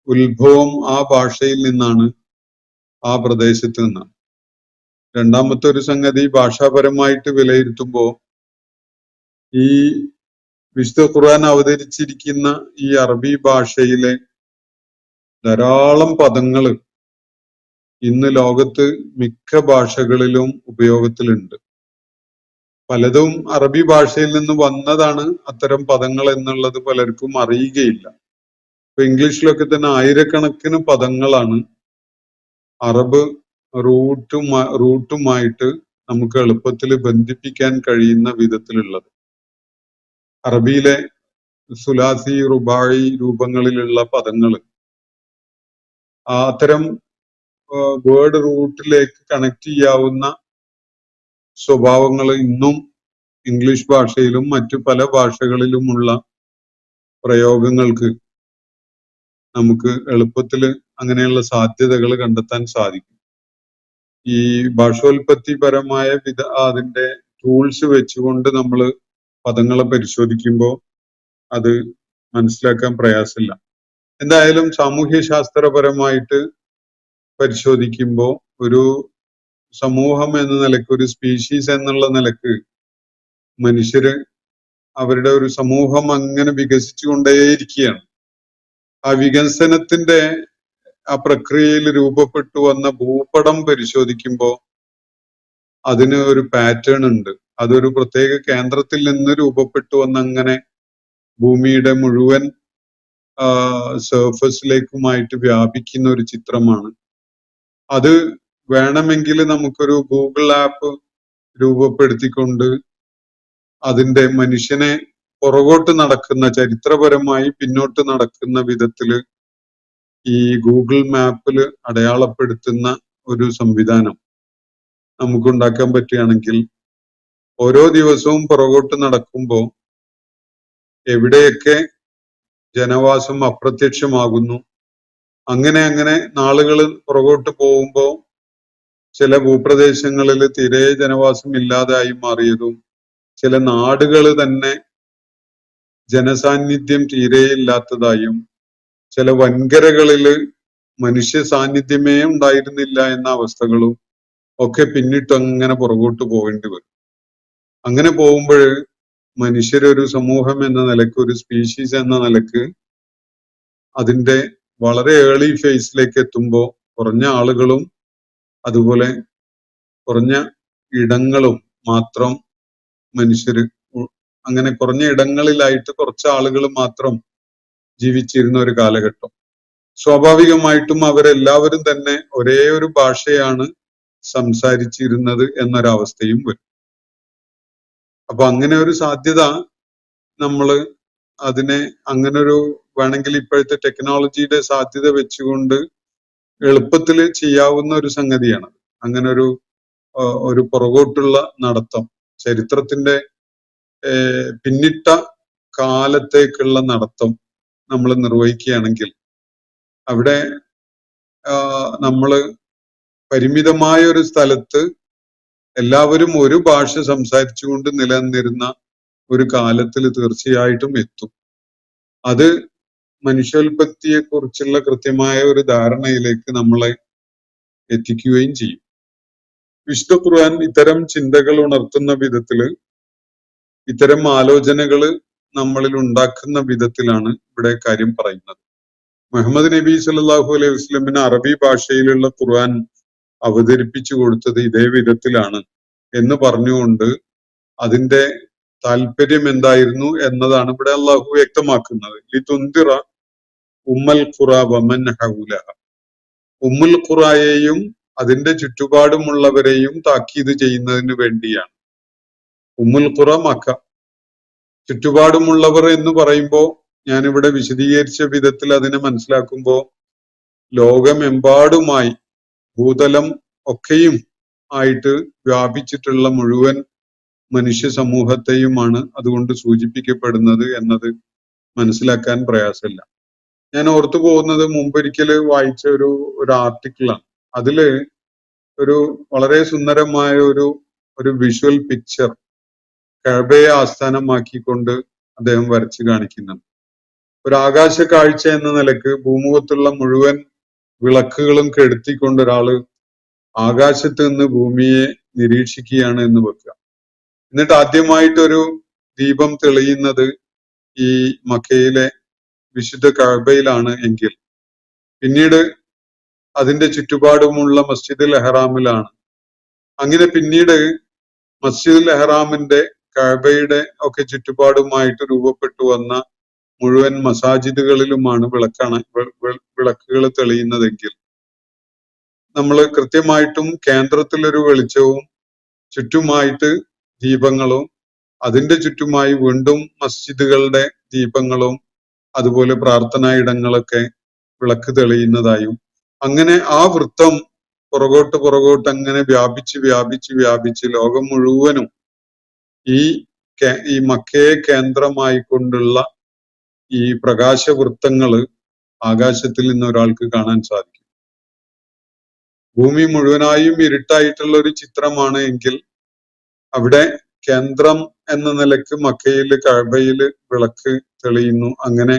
ഉത്ഭവം ആ ഭാഷയിൽ നിന്നാണ്, ആ പ്രദേശത്ത് നിന്നാണ്. രണ്ടാമത്തെ ഒരു സംഗതി, ഭാഷാപരമായിട്ട് വിലയിരുത്തുമ്പോൾ ഈ വിശുദ്ധ ഖുർആൻ അവതരിച്ചിരിക്കുന്ന ഈ അറബി ഭാഷയിലെ ധാരാളം പദങ്ങൾ ഇന്ന് ലോകത്ത് മിക്ക ഭാഷകളിലും ഉപയോഗത്തിലുണ്ട്. പലതും അറബി ഭാഷയിൽ നിന്ന് വന്നതാണ് അത്തരം പദങ്ങൾ എന്നുള്ളത് പലർക്കും അറിയുകയില്ല. ഇപ്പൊ ഇംഗ്ലീഷിലൊക്കെ തന്നെ ആയിരക്കണക്കിന് പദങ്ങളാണ് അറബ് റൂട്ടുമായിട്ട് നമുക്ക് എളുപ്പത്തിൽ ബന്ധിപ്പിക്കാൻ കഴിയുന്ന വിധത്തിലുള്ളത്. അറബിയിലെ സുലാസി റുബായി രൂപങ്ങളിലുള്ള പദങ്ങൾ അത്തരം വേർഡ് റൂട്ടിലേക്ക് കണക്ട് ചെയ്യാവുന്ന സ്വഭാവങ്ങൾ ഇന്നും ഇംഗ്ലീഷ് ഭാഷയിലും മറ്റു പല ഭാഷകളിലുമുള്ള പ്രയോഗങ്ങൾക്ക് നമുക്ക് എളുപ്പത്തിൽ അങ്ങനെയുള്ള സാധ്യതകൾ കണ്ടെത്താൻ സാധിക്കും. ഈ ഭാഷോൽപത്തിപരമായ അതിന്റെ ടൂൾസ് വെച്ചുകൊണ്ട് നമ്മൾ പദങ്ങളെ പരിശോധിക്കുമ്പോൾ അത് മനസ്സിലാക്കാൻ പ്രയാസമില്ല. എന്തായാലും സാമൂഹ്യ ശാസ്ത്രപരമായിട്ട് പരിശോധിക്കുമ്പോൾ ഒരു സമൂഹം എന്ന നിലക്ക്, ഒരു സ്പീഷീസ് എന്നുള്ള നിലക്ക് മനുഷ്യര് അവരുടെ ഒരു സമൂഹം അങ്ങനെ വികസിച്ചുകൊണ്ടേയിരിക്കുകയാണ്. ആ വികസനത്തിന്റെ ആ പ്രക്രിയയിൽ രൂപപ്പെട്ടു വന്ന ഭൂപടം പരിശോധിക്കുമ്പോൾ അതിന് ഒരു പാറ്റേൺ ഉണ്ട്. അതൊരു പ്രത്യേക കേന്ദ്രത്തിൽ നിന്ന് രൂപപ്പെട്ടു വന്ന അങ്ങനെ ഭൂമിയുടെ മുഴുവൻ സർഫസിലേക്കുമായിട്ട് വ്യാപിക്കുന്ന ഒരു ചിത്രമാണ്. അത് വേണമെങ്കിൽ നമുക്കൊരു ഗൂഗിൾ ആപ്പ് രൂപപ്പെടുത്തിക്കൊണ്ട് അതിന്റെ മനുഷ്യനെ പുറകോട്ട് നടക്കുന്ന, ചരിത്രപരമായി പിന്നോട്ട് നടക്കുന്ന വിധത്തില് ഈ ഗൂഗിൾ മാപ്പിൽ അടയാളപ്പെടുത്തുന്ന ഒരു സംവിധാനം നമുക്കുണ്ടാക്കാൻ പറ്റുകയാണെങ്കിൽ ഓരോ ദിവസവും പുറകോട്ട് നടക്കുമ്പോൾ എവിടെയൊക്കെ ജനവാസം അപ്രത്യക്ഷമാകുന്നു, അങ്ങനെ നാളുകൾ പുറകോട്ട് പോകുമ്പോൾ ചില ഭൂപ്രദേശങ്ങളിൽ തീരെ ജനവാസം ഇല്ലാതായി മാറിയതും, ചില നാടുകൾ തന്നെ ജനസാന്നിധ്യം തീരെ ഇല്ലാത്തതായും, ചില വൻകരകളിൽ മനുഷ്യ സാന്നിധ്യമേ ഉണ്ടായിരുന്നില്ല എന്ന അവസ്ഥകളും ഒക്കെ പിന്നിട്ട് അങ്ങനെ പുറകോട്ട് പോകേണ്ടി വരും. അങ്ങനെ പോകുമ്പോൾ മനുഷ്യരൊരു സമൂഹം എന്ന നിലക്ക്, ഒരു സ്പീഷീസ് എന്ന നിലക്ക് അതിന്റെ വളരെ ഏർലി ഫേസിലേക്ക് എത്തുമ്പോൾ കുറഞ്ഞ ആളുകളും അതുപോലെ കുറഞ്ഞ ഇടങ്ങളും മാത്രം മനുഷ്യര്, അങ്ങനെ കുറഞ്ഞ ഇടങ്ങളിലായിട്ട് കുറച്ച് ആളുകൾ മാത്രം ജീവിച്ചിരുന്ന ഒരു കാലഘട്ടം. സ്വാഭാവികമായിട്ടും അവരെല്ലാവരും തന്നെ ഒരേ ഒരു ഭാഷയാണ് സംസാരിച്ചിരുന്നത് എന്നൊരവസ്ഥയും വരും. അപ്പൊ അങ്ങനെ ഒരു സാധ്യത നമ്മൾ അതിനെ അങ്ങനൊരു വേണമെങ്കിൽ ഇപ്പോഴത്തെ ടെക്നോളജിയുടെ സാധ്യത വെച്ചുകൊണ്ട് എളുപ്പത്തിൽ ചെയ്യാവുന്ന ഒരു സംഗതിയാണ്. അങ്ങനെ ഒരു പുറകോട്ടുള്ള നടത്തം, ചരിത്രത്തിന്റെ പിന്നിട്ട കാലത്തേക്കുള്ള നടത്തം നമ്മൾ നിർവഹിക്കുകയാണെങ്കിൽ അവിടെ നമ്മൾ പരിമിതമായ ഒരു സ്ഥലത്ത് എല്ലാവരും ഒരു ഭാഷ സംസാരിച്ചുകൊണ്ട് നിലനിന്നിരുന്ന ഒരു കാലത്തിൽ തീർച്ചയായിട്ടും എത്തും. അത് മനുഷ്യോൽപത്തിയെ കുറിച്ചുള്ള കൃത്യമായ ഒരു ധാരണയിലേക്ക് നമ്മളെ എത്തിക്കുകയും ചെയ്യും. വിശുദ്ധ ഖുർആൻ ഇത്തരം ചിന്തകൾ ഉണർത്തുന്ന വിധത്തില്, ഇത്തരം ആലോചനകൾ നമ്മളിൽ ഉണ്ടാക്കുന്ന വിധത്തിലാണ് ഇവിടെ കാര്യം പറയുന്നത്. മുഹമ്മദ് നബി സല്ലല്ലാഹു അലൈഹി വസല്ലമിന് അറബി ഭാഷയിലുള്ള ഖുർആൻ അവതരിപ്പിച്ചു കൊടുത്തത് ഇതേ വിധത്തിലാണ് എന്ന് പറഞ്ഞുകൊണ്ട് അതിന്റെ താല്പര്യം എന്തായിരുന്നു എന്നതാണ് ഇവിടെ അള്ളാഹു വ്യക്തമാക്കുന്നത്. ലിതുൻദിറ ഉമ്മൽ ഖുറ വമൻ ഹൗലഹ. ഉമ്മുൽ ഖുറയെയും അതിന്റെ ചുറ്റുപാടുമുള്ളവരെയും താക്കീത് ചെയ്യുന്നതിന് വേണ്ടിയാണ്. ഉമ്മുൽ ഖുറ മക്ക, ചുറ്റുപാടുമുള്ളവർ എന്ന് പറയുമ്പോൾ ഞാനിവിടെ വിശദീകരിച്ച വിധത്തിൽ അതിനെ മനസ്സിലാക്കുമ്പോൾ ലോകമെമ്പാടുമായി ഭൂതലം ഒക്കെയും ആയിട്ട് വ്യാപിച്ചിട്ടുള്ള മുഴുവൻ മനുഷ്യ സമൂഹത്തെയുമാണ് അതുകൊണ്ട് സൂചിപ്പിക്കപ്പെടുന്നത് എന്നത് മനസ്സിലാക്കാൻ പ്രയാസമില്ല. ഞാൻ ഓർത്തു പോകുന്നത് മുമ്പൊരിക്കല് വായിച്ച ഒരു ആർട്ടിക്കിളാണ്. അതില് ഒരു വളരെ സുന്ദരമായ ഒരു വിഷ്വൽ പിക്ചർ കഅബയെ ആസ്ഥാനമാക്കിക്കൊണ്ട് അദ്ദേഹം വരച്ചു കാണിക്കുന്നുണ്ട്. ഒരു ആകാശ കാഴ്ച എന്ന നിലക്ക് ഭൂമുഖത്തുള്ള മുഴുവൻ വിളക്കുകളും കെടുത്തിക്കൊണ്ട് ഒരാള് ആകാശത്ത് നിന്ന് ഭൂമിയെ നിരീക്ഷിക്കുകയാണ് എന്ന് വെക്കുക. എന്നിട്ട് ആദ്യമായിട്ടൊരു ദീപം തെളിയുന്നത് ഈ മക്കയിലെ വിശുദ്ധ കഅബയിലാണ് എങ്കിൽ പിന്നീട് അതിന്റെ ചുറ്റുപാടുമുള്ള മസ്ജിദുൽ എഹ്റാമിലാണ്. അങ്ങനെ പിന്നീട് മസ്ജിദുൽ എഹ്റാമിന്റെ കഅബയുടെ ഒക്കെ ചുറ്റുപാടുമായിട്ട് രൂപപ്പെട്ടു വന്ന മുഴുവൻ മസാജിദുകളിലുമാണ് വിളക്കുകൾ തെളിയുന്നതെങ്കിൽ നമ്മൾ കൃത്യമായിട്ടും കേന്ദ്രത്തിലൊരു വെളിച്ചവും ചുറ്റുമായിട്ട് ദീപങ്ങളും അതിന്റെ ചുറ്റുമായി വീണ്ടും മസ്ജിദുകളുടെ ദീപങ്ങളും അതുപോലെ പ്രാർത്ഥനാ ഇടങ്ങളൊക്കെ വിളക്ക് തെളിയുന്നതായും അങ്ങനെ ആ വൃത്തം പുറകോട്ട് അങ്ങനെ വ്യാപിച്ച് ലോകം മുഴുവനും ഈ മക്കയെ കേന്ദ്രമായിക്കൊണ്ടുള്ള ഈ പ്രകാശവൃത്തങ്ങള് ആകാശത്തിൽ നിന്ന് ഒരാൾക്ക് കാണാൻ സാധിക്കും. ഭൂമി മുഴുവനായും ഇരുട്ടായിട്ടുള്ള ഒരു ചിത്രമാണ് എങ്കിൽ അവിടെ കേന്ദ്രം എന്ന നിലക്ക് മക്കയില് കഅബയില് വിളക്ക് തെളിയുന്നു. അങ്ങനെ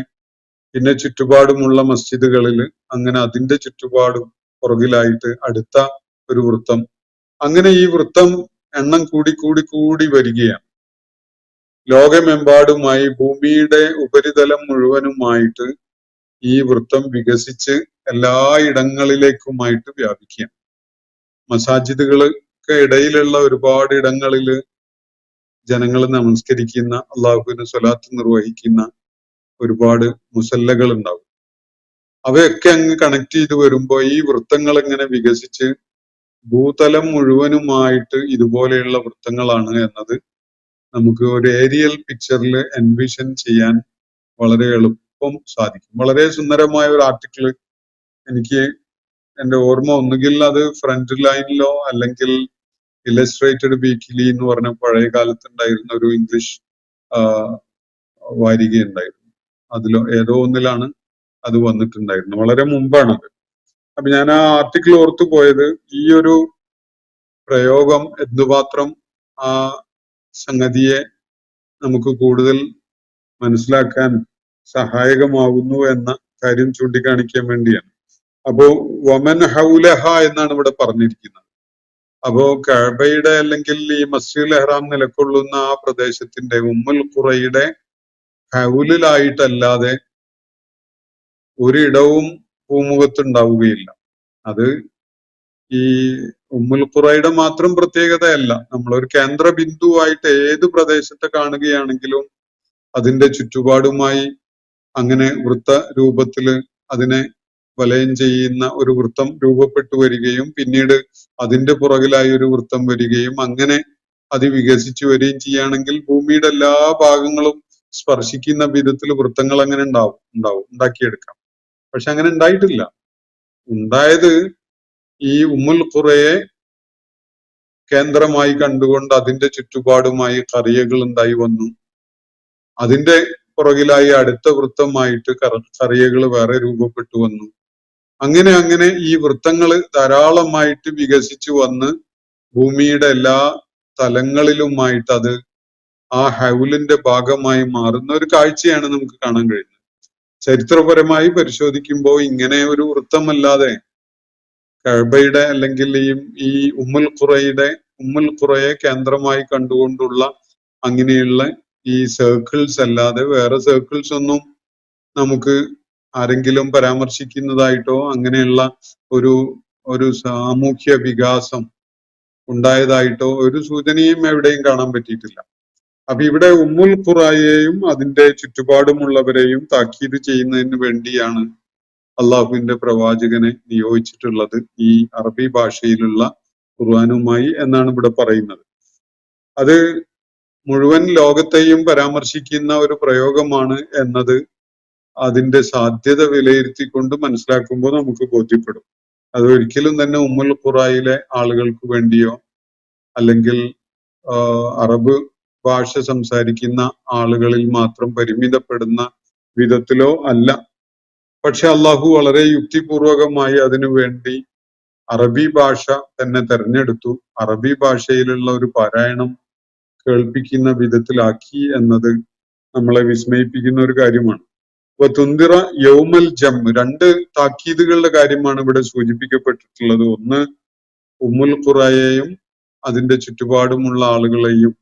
പിന്നെ ചുറ്റുപാടുമുള്ള മസ്ജിദുകളില് അങ്ങനെ അതിന്റെ ചുറ്റുപാടും പുറകിലായിട്ട് അടുത്ത ഒരു വൃത്തം. അങ്ങനെ ഈ വൃത്തം എണ്ണം കൂടി വരികയാണ്. ലോകമെമ്പാടുമായി ഭൂമിയുടെ ഉപരിതലം മുഴുവനുമായിട്ട് ഈ വൃത്തം വികസിച്ച് എല്ലായിടങ്ങളിലേക്കുമായിട്ട് വ്യാപിക്കുകയാണ്. മസാജിദുകൾക്ക് ഇടയിലുള്ള ഒരുപാട് ഇടങ്ങളില് ജനങ്ങൾ നമസ്കരിക്കുന്ന, അള്ളാഹുവിന് സ്വലാത്ത് നിർവഹിക്കുന്ന ഒരുപാട് മുസല്ലകൾ ഉണ്ടാവും. അവയൊക്കെ അങ്ങ് കണക്ട് ചെയ്ത് വരുമ്പോ ഈ വൃത്തങ്ങൾ ഇങ്ങനെ വികസിച്ച് ഭൂതലം മുഴുവനുമായിട്ട് ഇതുപോലെയുള്ള വൃത്തങ്ങളാണ് എന്നത് നമുക്ക് ഒരു ഏരിയൽ പിക്ചറിൽ എൻവിഷൻ ചെയ്യാൻ വളരെ എളുപ്പം സാധിക്കും. വളരെ സുന്ദരമായ ഒരു ആർട്ടിക്കിൾ എനിക്ക് എന്റെ ഓർമ്മ ഒന്നുകിൽ അത് ഫ്രണ്ട് ലൈനിലോ അല്ലെങ്കിൽ ഇല്ലസ്ട്രേറ്റഡ് വീക്കിലി എന്ന് പറഞ്ഞ പഴയ കാലത്തുണ്ടായിരുന്ന ഒരു ഇംഗ്ലീഷ് വാരികയുണ്ടായിരുന്നു. അതിലോ ഏതോ ഒന്നിലാണ് അത് വന്നിട്ടുണ്ടായിരുന്നത്. വളരെ മുമ്പാണത്. അപ്പൊ ഞാൻ ആ ആർട്ടിക്കിൾ ഓർത്തു പോയത് ഈ ഒരു പ്രയോഗം എന്തുമാത്രം ആ സംഗതിയെ നമുക്ക് കൂടുതൽ മനസ്സിലാക്കാൻ സഹായകമാകുന്നു എന്ന കാര്യം ചൂണ്ടിക്കാണിക്കാൻ വേണ്ടിയാണ്. അപ്പോ വമൻ ഹൗലഹ എന്നാണ് ഇവിടെ പറഞ്ഞിരിക്കുന്നത്. അപ്പോ കഅബയുടെ അല്ലെങ്കിൽ ഈ മസ്ജിദുൽ ഇഹ്റാം നിലകൊള്ളുന്ന ആ പ്രദേശത്തിന്റെ ഉമ്മുൽ ഖുറയുടെ ഹൗലിലായിട്ടല്ലാതെ ഒരിടവും ഭൂമുഖത്തുണ്ടാവുകയില്ല. അത് ഈ ഉമ്മുൽ ഖുറയുടെ മാത്രം പ്രത്യേകതയല്ല. നമ്മളൊരു കേന്ദ്ര ബിന്ദുവായിട്ട് ഏത് പ്രദേശത്തെ കാണുകയാണെങ്കിലും അതിന്റെ ചുറ്റുപാടുമായി അങ്ങനെ വൃത്ത രൂപത്തില് അതിനെ വലയം ചെയ്യുന്ന ഒരു വൃത്തം രൂപപ്പെട്ടു വരികയും പിന്നീട് അതിന്റെ പുറകിലായി ഒരു വൃത്തം വരികയും അങ്ങനെ അത് വികസിച്ചു വരികയും ചെയ്യുകയാണെങ്കിൽ ഭൂമിയുടെ എല്ലാ ഭാഗങ്ങളും സ്പർശിക്കുന്ന വിധത്തിൽ വൃത്തങ്ങൾ അങ്ങനെ ഉണ്ടാക്കിയെടുക്കാം. പക്ഷെ അങ്ങനെ ഉണ്ടായിട്ടില്ല. ഉണ്ടായത് ഈ ഉമ്മുൽ ഖുറയെ കേന്ദ്രമായി കണ്ടുകൊണ്ട് അതിന്റെ ചുറ്റുപാടുമായി ഖറിയകൾ ഉണ്ടായി വന്നു. അതിന്റെ പുറകിലായി അടുത്ത വൃത്തമായിട്ട് ഖറിയകൾ വേറെ രൂപപ്പെട്ടു വന്നു. അങ്ങനെ ഈ വൃത്തങ്ങൾ ധാരാളമായിട്ട് വികസിച്ചു വന്ന് ഭൂമിയുടെ എല്ലാ തലങ്ങളിലുമായിട്ട് അത് ആ ഹൗലിന്റെ ഭാഗമായി മാറുന്ന ഒരു കാഴ്ചയാണ് നമുക്ക് കാണാൻ കഴിയുന്നത്. ചരിത്രപരമായി പരിശോധിക്കുമ്പോൾ ഇങ്ങനെ ഒരു വൃത്തമല്ലാതെ കഅബയുടെ അല്ലെങ്കിൽ ഈ ഉമ്മുൽ ഖുറയെ കേന്ദ്രമായി കണ്ടുകൊണ്ടുള്ള അങ്ങനെയുള്ള ഈ സർക്കിൾസ് അല്ലാതെ വേറെ സർക്കിൾസ് ഒന്നും നമുക്ക് ആരെങ്കിലും പരാമർശിക്കുന്നതായിട്ടോ അങ്ങനെയുള്ള ഒരു സാമൂഹ്യ വികാസം ഉണ്ടായതായിട്ടോ ഒരു സൂചനയും എവിടെയും കാണാൻ പറ്റിയിട്ടില്ല. അപ്പൊ ഇവിടെ ഉമ്മുൽ ഖുറയെയും അതിന്റെ ചുറ്റുപാടുമുള്ളവരെയും താക്കീത് ചെയ്യുന്നതിന് വേണ്ടിയാണ് അള്ളാഹുവിന്റെ പ്രവാചകനെ നിയോഗിച്ചിട്ടുള്ളത് ഈ അറബി ഭാഷയിലുള്ള ഖുർആനുമായി എന്നാണ് ഇവിടെ പറയുന്നത്. അത് മുഴുവൻ ലോകത്തെയും പരാമർശിക്കുന്ന ഒരു പ്രയോഗമാണ് എന്നത് അതിന്റെ സാധ്യത വിലയിരുത്തിക്കൊണ്ട് മനസ്സിലാക്കുമ്പോൾ നമുക്ക് ബോധ്യപ്പെടും. അത് ഒരിക്കലും തന്നെ ഉമ്മുൽ ഖുറയിലെ ആളുകൾക്ക് വേണ്ടിയോ അല്ലെങ്കിൽ അറബ് ഭാഷ സംസാരിക്കുന്ന ആളുകളിൽ മാത്രം പരിമിതപ്പെടുന്ന വിധത്തിലോ അല്ല. പക്ഷെ അള്ളാഹു വളരെ യുക്തിപൂർവകമായി അതിനു വേണ്ടി അറബി ഭാഷ തന്നെ തെരഞ്ഞെടുത്തു. അറബി ഭാഷയിലുള്ള ഒരു പാരായണം കേൾപ്പിക്കുന്ന വിധത്തിലാക്കി എന്നത് നമ്മളെ വിസ്മയിപ്പിക്കുന്ന ഒരു കാര്യമാണ്. അപ്പൊ തുന്തിറ യൗമൽ ജം, രണ്ട് താക്കീതുകളുടെ കാര്യമാണ് ഇവിടെ സൂചിപ്പിക്കപ്പെട്ടിട്ടുള്ളത്. ഒന്ന് ഉമ്മുൽ ഖുറയെയും അതിന്റെ ചുറ്റുപാടുമുള്ള ആളുകളെയും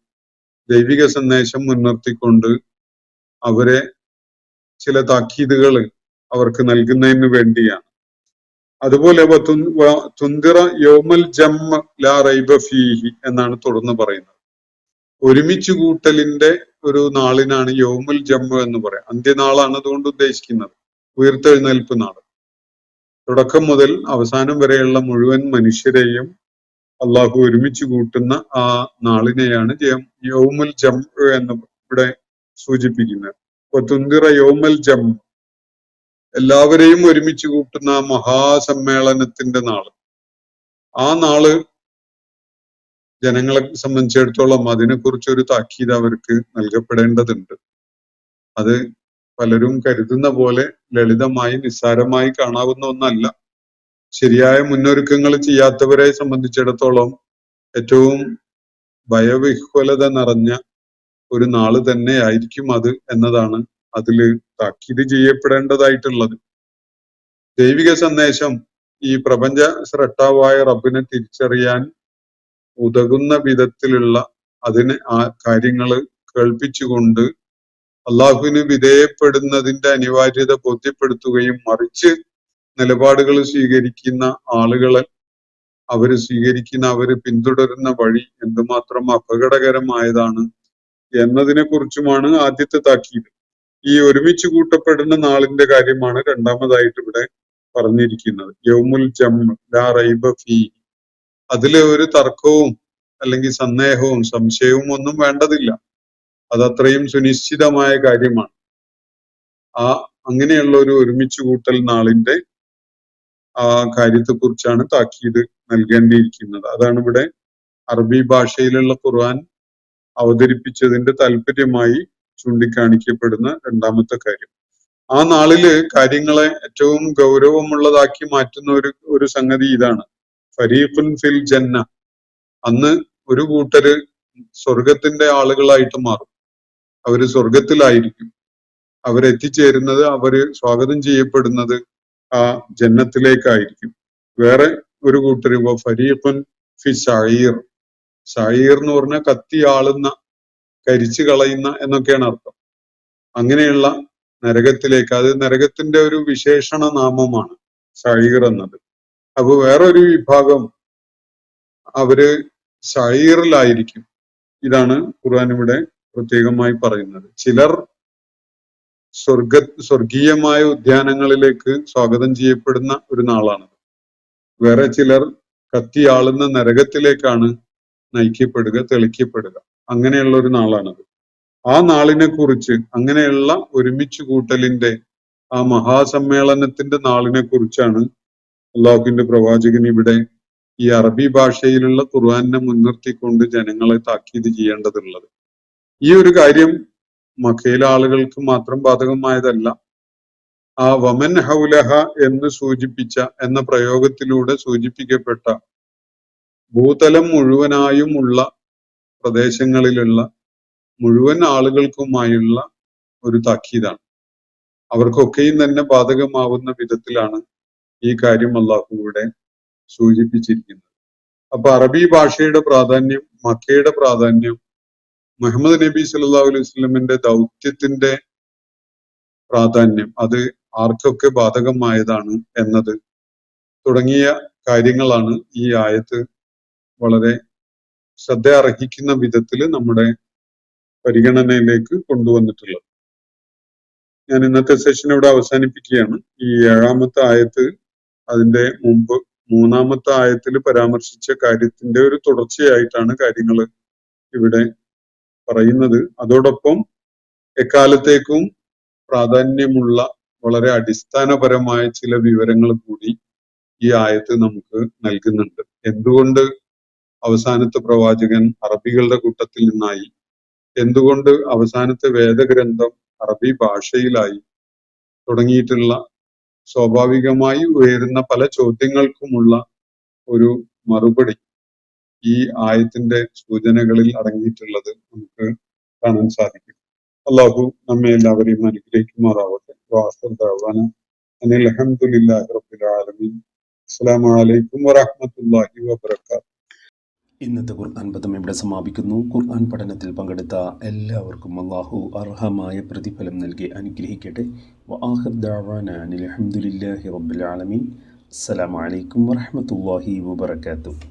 ദൈവിക സന്ദേശം മുൻനിർത്തിക്കൊണ്ട് അവരെ ചില താക്കീതുകൾ അവർക്ക് നൽകുന്നതിന് വേണ്ടിയാണ്. അതുപോലെ തുന്തിറ യൗമൽ ജം ലാ റൈബ ഫീഹി എന്നാണ് തുടർന്ന് പറയുന്നത്. ഒരുമിച്ച് കൂട്ടലിന്റെ ഒരു നാളിനാണ് യൗമുൽ ജം എന്ന് പറയാം. അന്ത്യനാളാണ് അതുകൊണ്ട് ഉദ്ദേശിക്കുന്നത്, ഉയർത്തെഴുന്നേൽപ്പ് നാൾ. തുടക്കം മുതൽ അവസാനം വരെയുള്ള മുഴുവൻ മനുഷ്യരെയും അള്ളാഹു ഒരുമിച്ച് കൂട്ടുന്ന ആ നാളിനെയാണ് യൗമുൽ ജം എന്ന് ഇവിടെ സൂചിപ്പിക്കുന്നത്. തുന്തിറ യൗമുൽ ജം, എല്ലാവരെയും ഒരുമിച്ച് കൂട്ടുന്ന മഹാസമ്മേളനത്തിന്റെ നാള്. ആ നാള് ജനങ്ങളെ സംബന്ധിച്ചിടത്തോളം അതിനെക്കുറിച്ച് ഒരു താക്കീത് അവർക്ക് നൽകപ്പെടേണ്ടതുണ്ട്. അത് പലരും കരുതുന്ന പോലെ ലളിതമായി നിസ്സാരമായി കാണാവുന്ന ഒന്നല്ല. ശരിയായ മുന്നൊരുക്കങ്ങൾ ചെയ്യാത്തവരെ സംബന്ധിച്ചിടത്തോളം ഏറ്റവും ഭയവിഹ്വലത നിറഞ്ഞ ഒരു നാള് തന്നെ ആയിരിക്കും അത് എന്നതാണ് അതില് താക്കീത് ചെയ്യപ്പെടേണ്ടതായിട്ടുള്ളത്. ദൈവിക സന്ദേശം ഈ പ്രപഞ്ച സ്രഷ്ടാവായ റബ്ബിനെ തിരിച്ചറിയാൻ ഉതകുന്ന വിധത്തിലുള്ള അതിന് ആ കാര്യങ്ങള് കേൾപ്പിച്ചുകൊണ്ട് അള്ളാഹുവിന് വിധേയപ്പെടുന്നതിന്റെ അനിവാര്യത ബോധ്യപ്പെടുത്തുകയും മറിച്ച് നിലപാടുകൾ സ്വീകരിക്കുന്ന ആളുകളെ അവര് പിന്തുടരുന്ന വഴി എന്തുമാത്രം അപകടകരമായതാണ് എന്നതിനെ കുറിച്ചുമാണ് ആദ്യത്തെ താക്കീത്. ഈ ഒരുമിച്ച് കൂട്ടപ്പെടുന്ന നാളിന്റെ കാര്യമാണ് രണ്ടാമതായിട്ട് ഇവിടെ പറഞ്ഞിരിക്കുന്നത്. യൗമുൽ ജം ലാ റൈബ ഫീ, അതിലെ ഒരു തർക്കവും അല്ലെങ്കിൽ സന്ദേഹവും സംശയവും ഒന്നും വേണ്ടതില്ല. അതത്രയും സുനിശ്ചിതമായ കാര്യമാണ്. അങ്ങനെയുള്ള ഒരു ഒരുമിച്ച് കൂട്ടൽ നാളിന്റെ ആ കാര്യത്തെക്കുറിച്ചാണ് താക്കീത് നൽകേണ്ടിയിരിക്കുന്നത്. അതാണ് ഇവിടെ അറബി ഭാഷയിലുള്ള ഖുർആൻ അവതരിപ്പിച്ചതിന്റെ താല്പര്യമായി ചൂണ്ടിക്കാണിക്കപ്പെടുന്ന രണ്ടാമത്തെ കാര്യം. ആ നാളില് കാര്യങ്ങളെ ഏറ്റവും ഗൗരവമുള്ളതാക്കി മാറ്റുന്ന ഒരു സംഗതി ഇതാണ്. ഫരീഖുൻ ഫിൽ ജന്ന, അന്ന് ഒരു കൂട്ടര് സ്വർഗത്തിന്റെ ആളുകളായിട്ട് മാറും. അവര് സ്വർഗത്തിലായിരിക്കും. അവരെത്തിച്ചേരുന്നത്, അവര് സ്വാഗതം ചെയ്യപ്പെടുന്നത് ആ ജന്നത്തിലേക്കായിരിക്കും. വേറെ ഒരു കൂട്ടര് ഫരീഖുൻ ഫി സഈർ, സഈർ എന്ന് പറഞ്ഞാൽ കത്തി ആളുന്ന, കരിച്ചു കളയുന്ന എന്നൊക്കെയാണ് അർത്ഥം. അങ്ങനെയുള്ള നരകത്തിലേക്ക്, അത് നരകത്തിന്റെ ഒരു വിശേഷണ നാമമാണ് സഈർ എന്നത്. അപ്പൊ വേറൊരു വിഭാഗം അവര് സഈറിലായിരിക്കും. ഇതാണ് ഖുർആൻ ഇവിടെ പ്രത്യേകമായി പറയുന്നത്. ചിലർ സ്വർഗീയമായ ഉദ്യാനങ്ങളിലേക്ക് സ്വാഗതം ചെയ്യപ്പെടുന്ന ഒരു നാളാണ്. വേറെ ചിലർ കത്തിയാളുന്ന നരകത്തിലേക്കാണ് നയിക്കപ്പെടുക, തെളിക്കപ്പെടുക. അങ്ങനെയുള്ള ഒരു നാളാണത്. ആ നാളിനെ കുറിച്ച്, അങ്ങനെയുള്ള ഒരുമിച്ച് കൂട്ടലിന്റെ ആ മഹാസമ്മേളനത്തിന്റെ നാളിനെ കുറിച്ചാണ് അള്ളാഹുവിന്റെ പ്രവാചകൻ ഇവിടെ ഈ അറബി ഭാഷയിലുള്ള ഖുർആനെ മുൻനിർത്തിക്കൊണ്ട് ജനങ്ങളെ താക്കീത് ചെയ്യേണ്ടതുള്ളത്. ഈ ഒരു കാര്യം മക്കയിലെ ആളുകൾക്ക് മാത്രം ബാധകമായതല്ല. ആ വമൻ ഹൗലഹ എന്ന് സൂചിപ്പിച്ച എന്ന പ്രയോഗത്തിലൂടെ സൂചിപ്പിക്കപ്പെട്ട ഭൂതലം മുഴുവനായും ഉള്ള പ്രദേശങ്ങളിലുള്ള മുഴുവൻ ആളുകൾക്കുമായുള്ള ഒരു താക്കീതാണ്. അവർക്കൊക്കെയും തന്നെ ബാധകമാവുന്ന വിധത്തിലാണ് ഈ കാര്യം അള്ളാഹു ഇവിടെ സൂചിപ്പിച്ചിരിക്കുന്നത്. അപ്പൊ അറബി ഭാഷയുടെ പ്രാധാന്യം, മക്കയുടെ പ്രാധാന്യം, മുഹമ്മദ് നബി സല്ലല്ലാഹു അലൈഹി വസല്ലമിന്റെ ദൗത്യത്തിന്റെ പ്രാധാന്യം, അത് ആർക്കൊക്കെ ബാധകമായതാണ് എന്നത് തുടങ്ങിയ കാര്യങ്ങളാണ് ഈ ആയത്ത് വളരെ ശ്രദ്ധ അർഹിക്കുന്ന വിധത്തിൽ നമ്മുടെ പരിഗണനയിലേക്ക് കൊണ്ടുവന്നിട്ടുള്ളത്. ഞാൻ ഇന്നത്തെ സെഷൻ ഇവിടെ അവസാനിപ്പിക്കുകയാണ്. ഈ 7-ാമത്തെ ആയത്ത് അതിന്റെ മുമ്പ് 3-ാമത്തെ ആയത്തിൽ പരാമർശിച്ച കാര്യത്തിന്റെ ഒരു തുടർച്ചയായിട്ടാണ് കാര്യങ്ങൾ ഇവിടെ പറയുന്നത്. അതോടൊപ്പം എക്കാലത്തേക്കും പ്രാധാന്യമുള്ള വളരെ അടിസ്ഥാനപരമായ ചില വിവരങ്ങൾ കൂടി ഈ ആയത്ത് നമുക്ക് നൽകുന്നുണ്ട്. എന്തുകൊണ്ട് അവസാനത്തെ പ്രവാചകൻ അറബികളുടെ കൂട്ടത്തിൽ നിന്നായി, എന്തുകൊണ്ട് അവസാനത്തെ വേദഗ്രന്ഥം അറബി ഭാഷയിലായി, തുടങ്ങിയിട്ടുള്ള സ്വാഭാവികമായി ഉയരുന്ന പല ചോദ്യങ്ങൾക്കുമുള്ള ഒരു മറുപടി ഈ ആയത്തിന്റെ സൂചനകളിൽ അടങ്ങിയിട്ടുള്ളത് നമുക്ക് കാണാൻ സാധിക്കും. അള്ളാഹു നമ്മെ എല്ലാവരെയും അനുഗ്രഹിക്കുമാറാവട്ടെ. അൽഹംദുലില്ലാഹി റബ്ബിൽ ആലമീൻ. അസ്സലാമു അലൈക്കും വറഹ്മത്തുള്ളാഹി വബറകാതുഹു. ഇന്നത്തെ ഖുർആൻ പദം ഇവിടെ സമാപിക്കുന്നു. ഖുർആൻ പഠനത്തിൽ പങ്കെടുത്ത എല്ലാവർക്കും അല്ലാഹു അർഹമായ പ്രതിഫലം നൽകി അനുഗ്രഹിക്കട്ടെ. വആഖിർ ദഅവാനാ അൽഹംദുലില്ലാഹി റബ്ബിൽ ആലമീൻ. അസ്സലാമു അലൈക്കും വറഹ്മത്തുള്ളാഹി വബറകാതുഹു.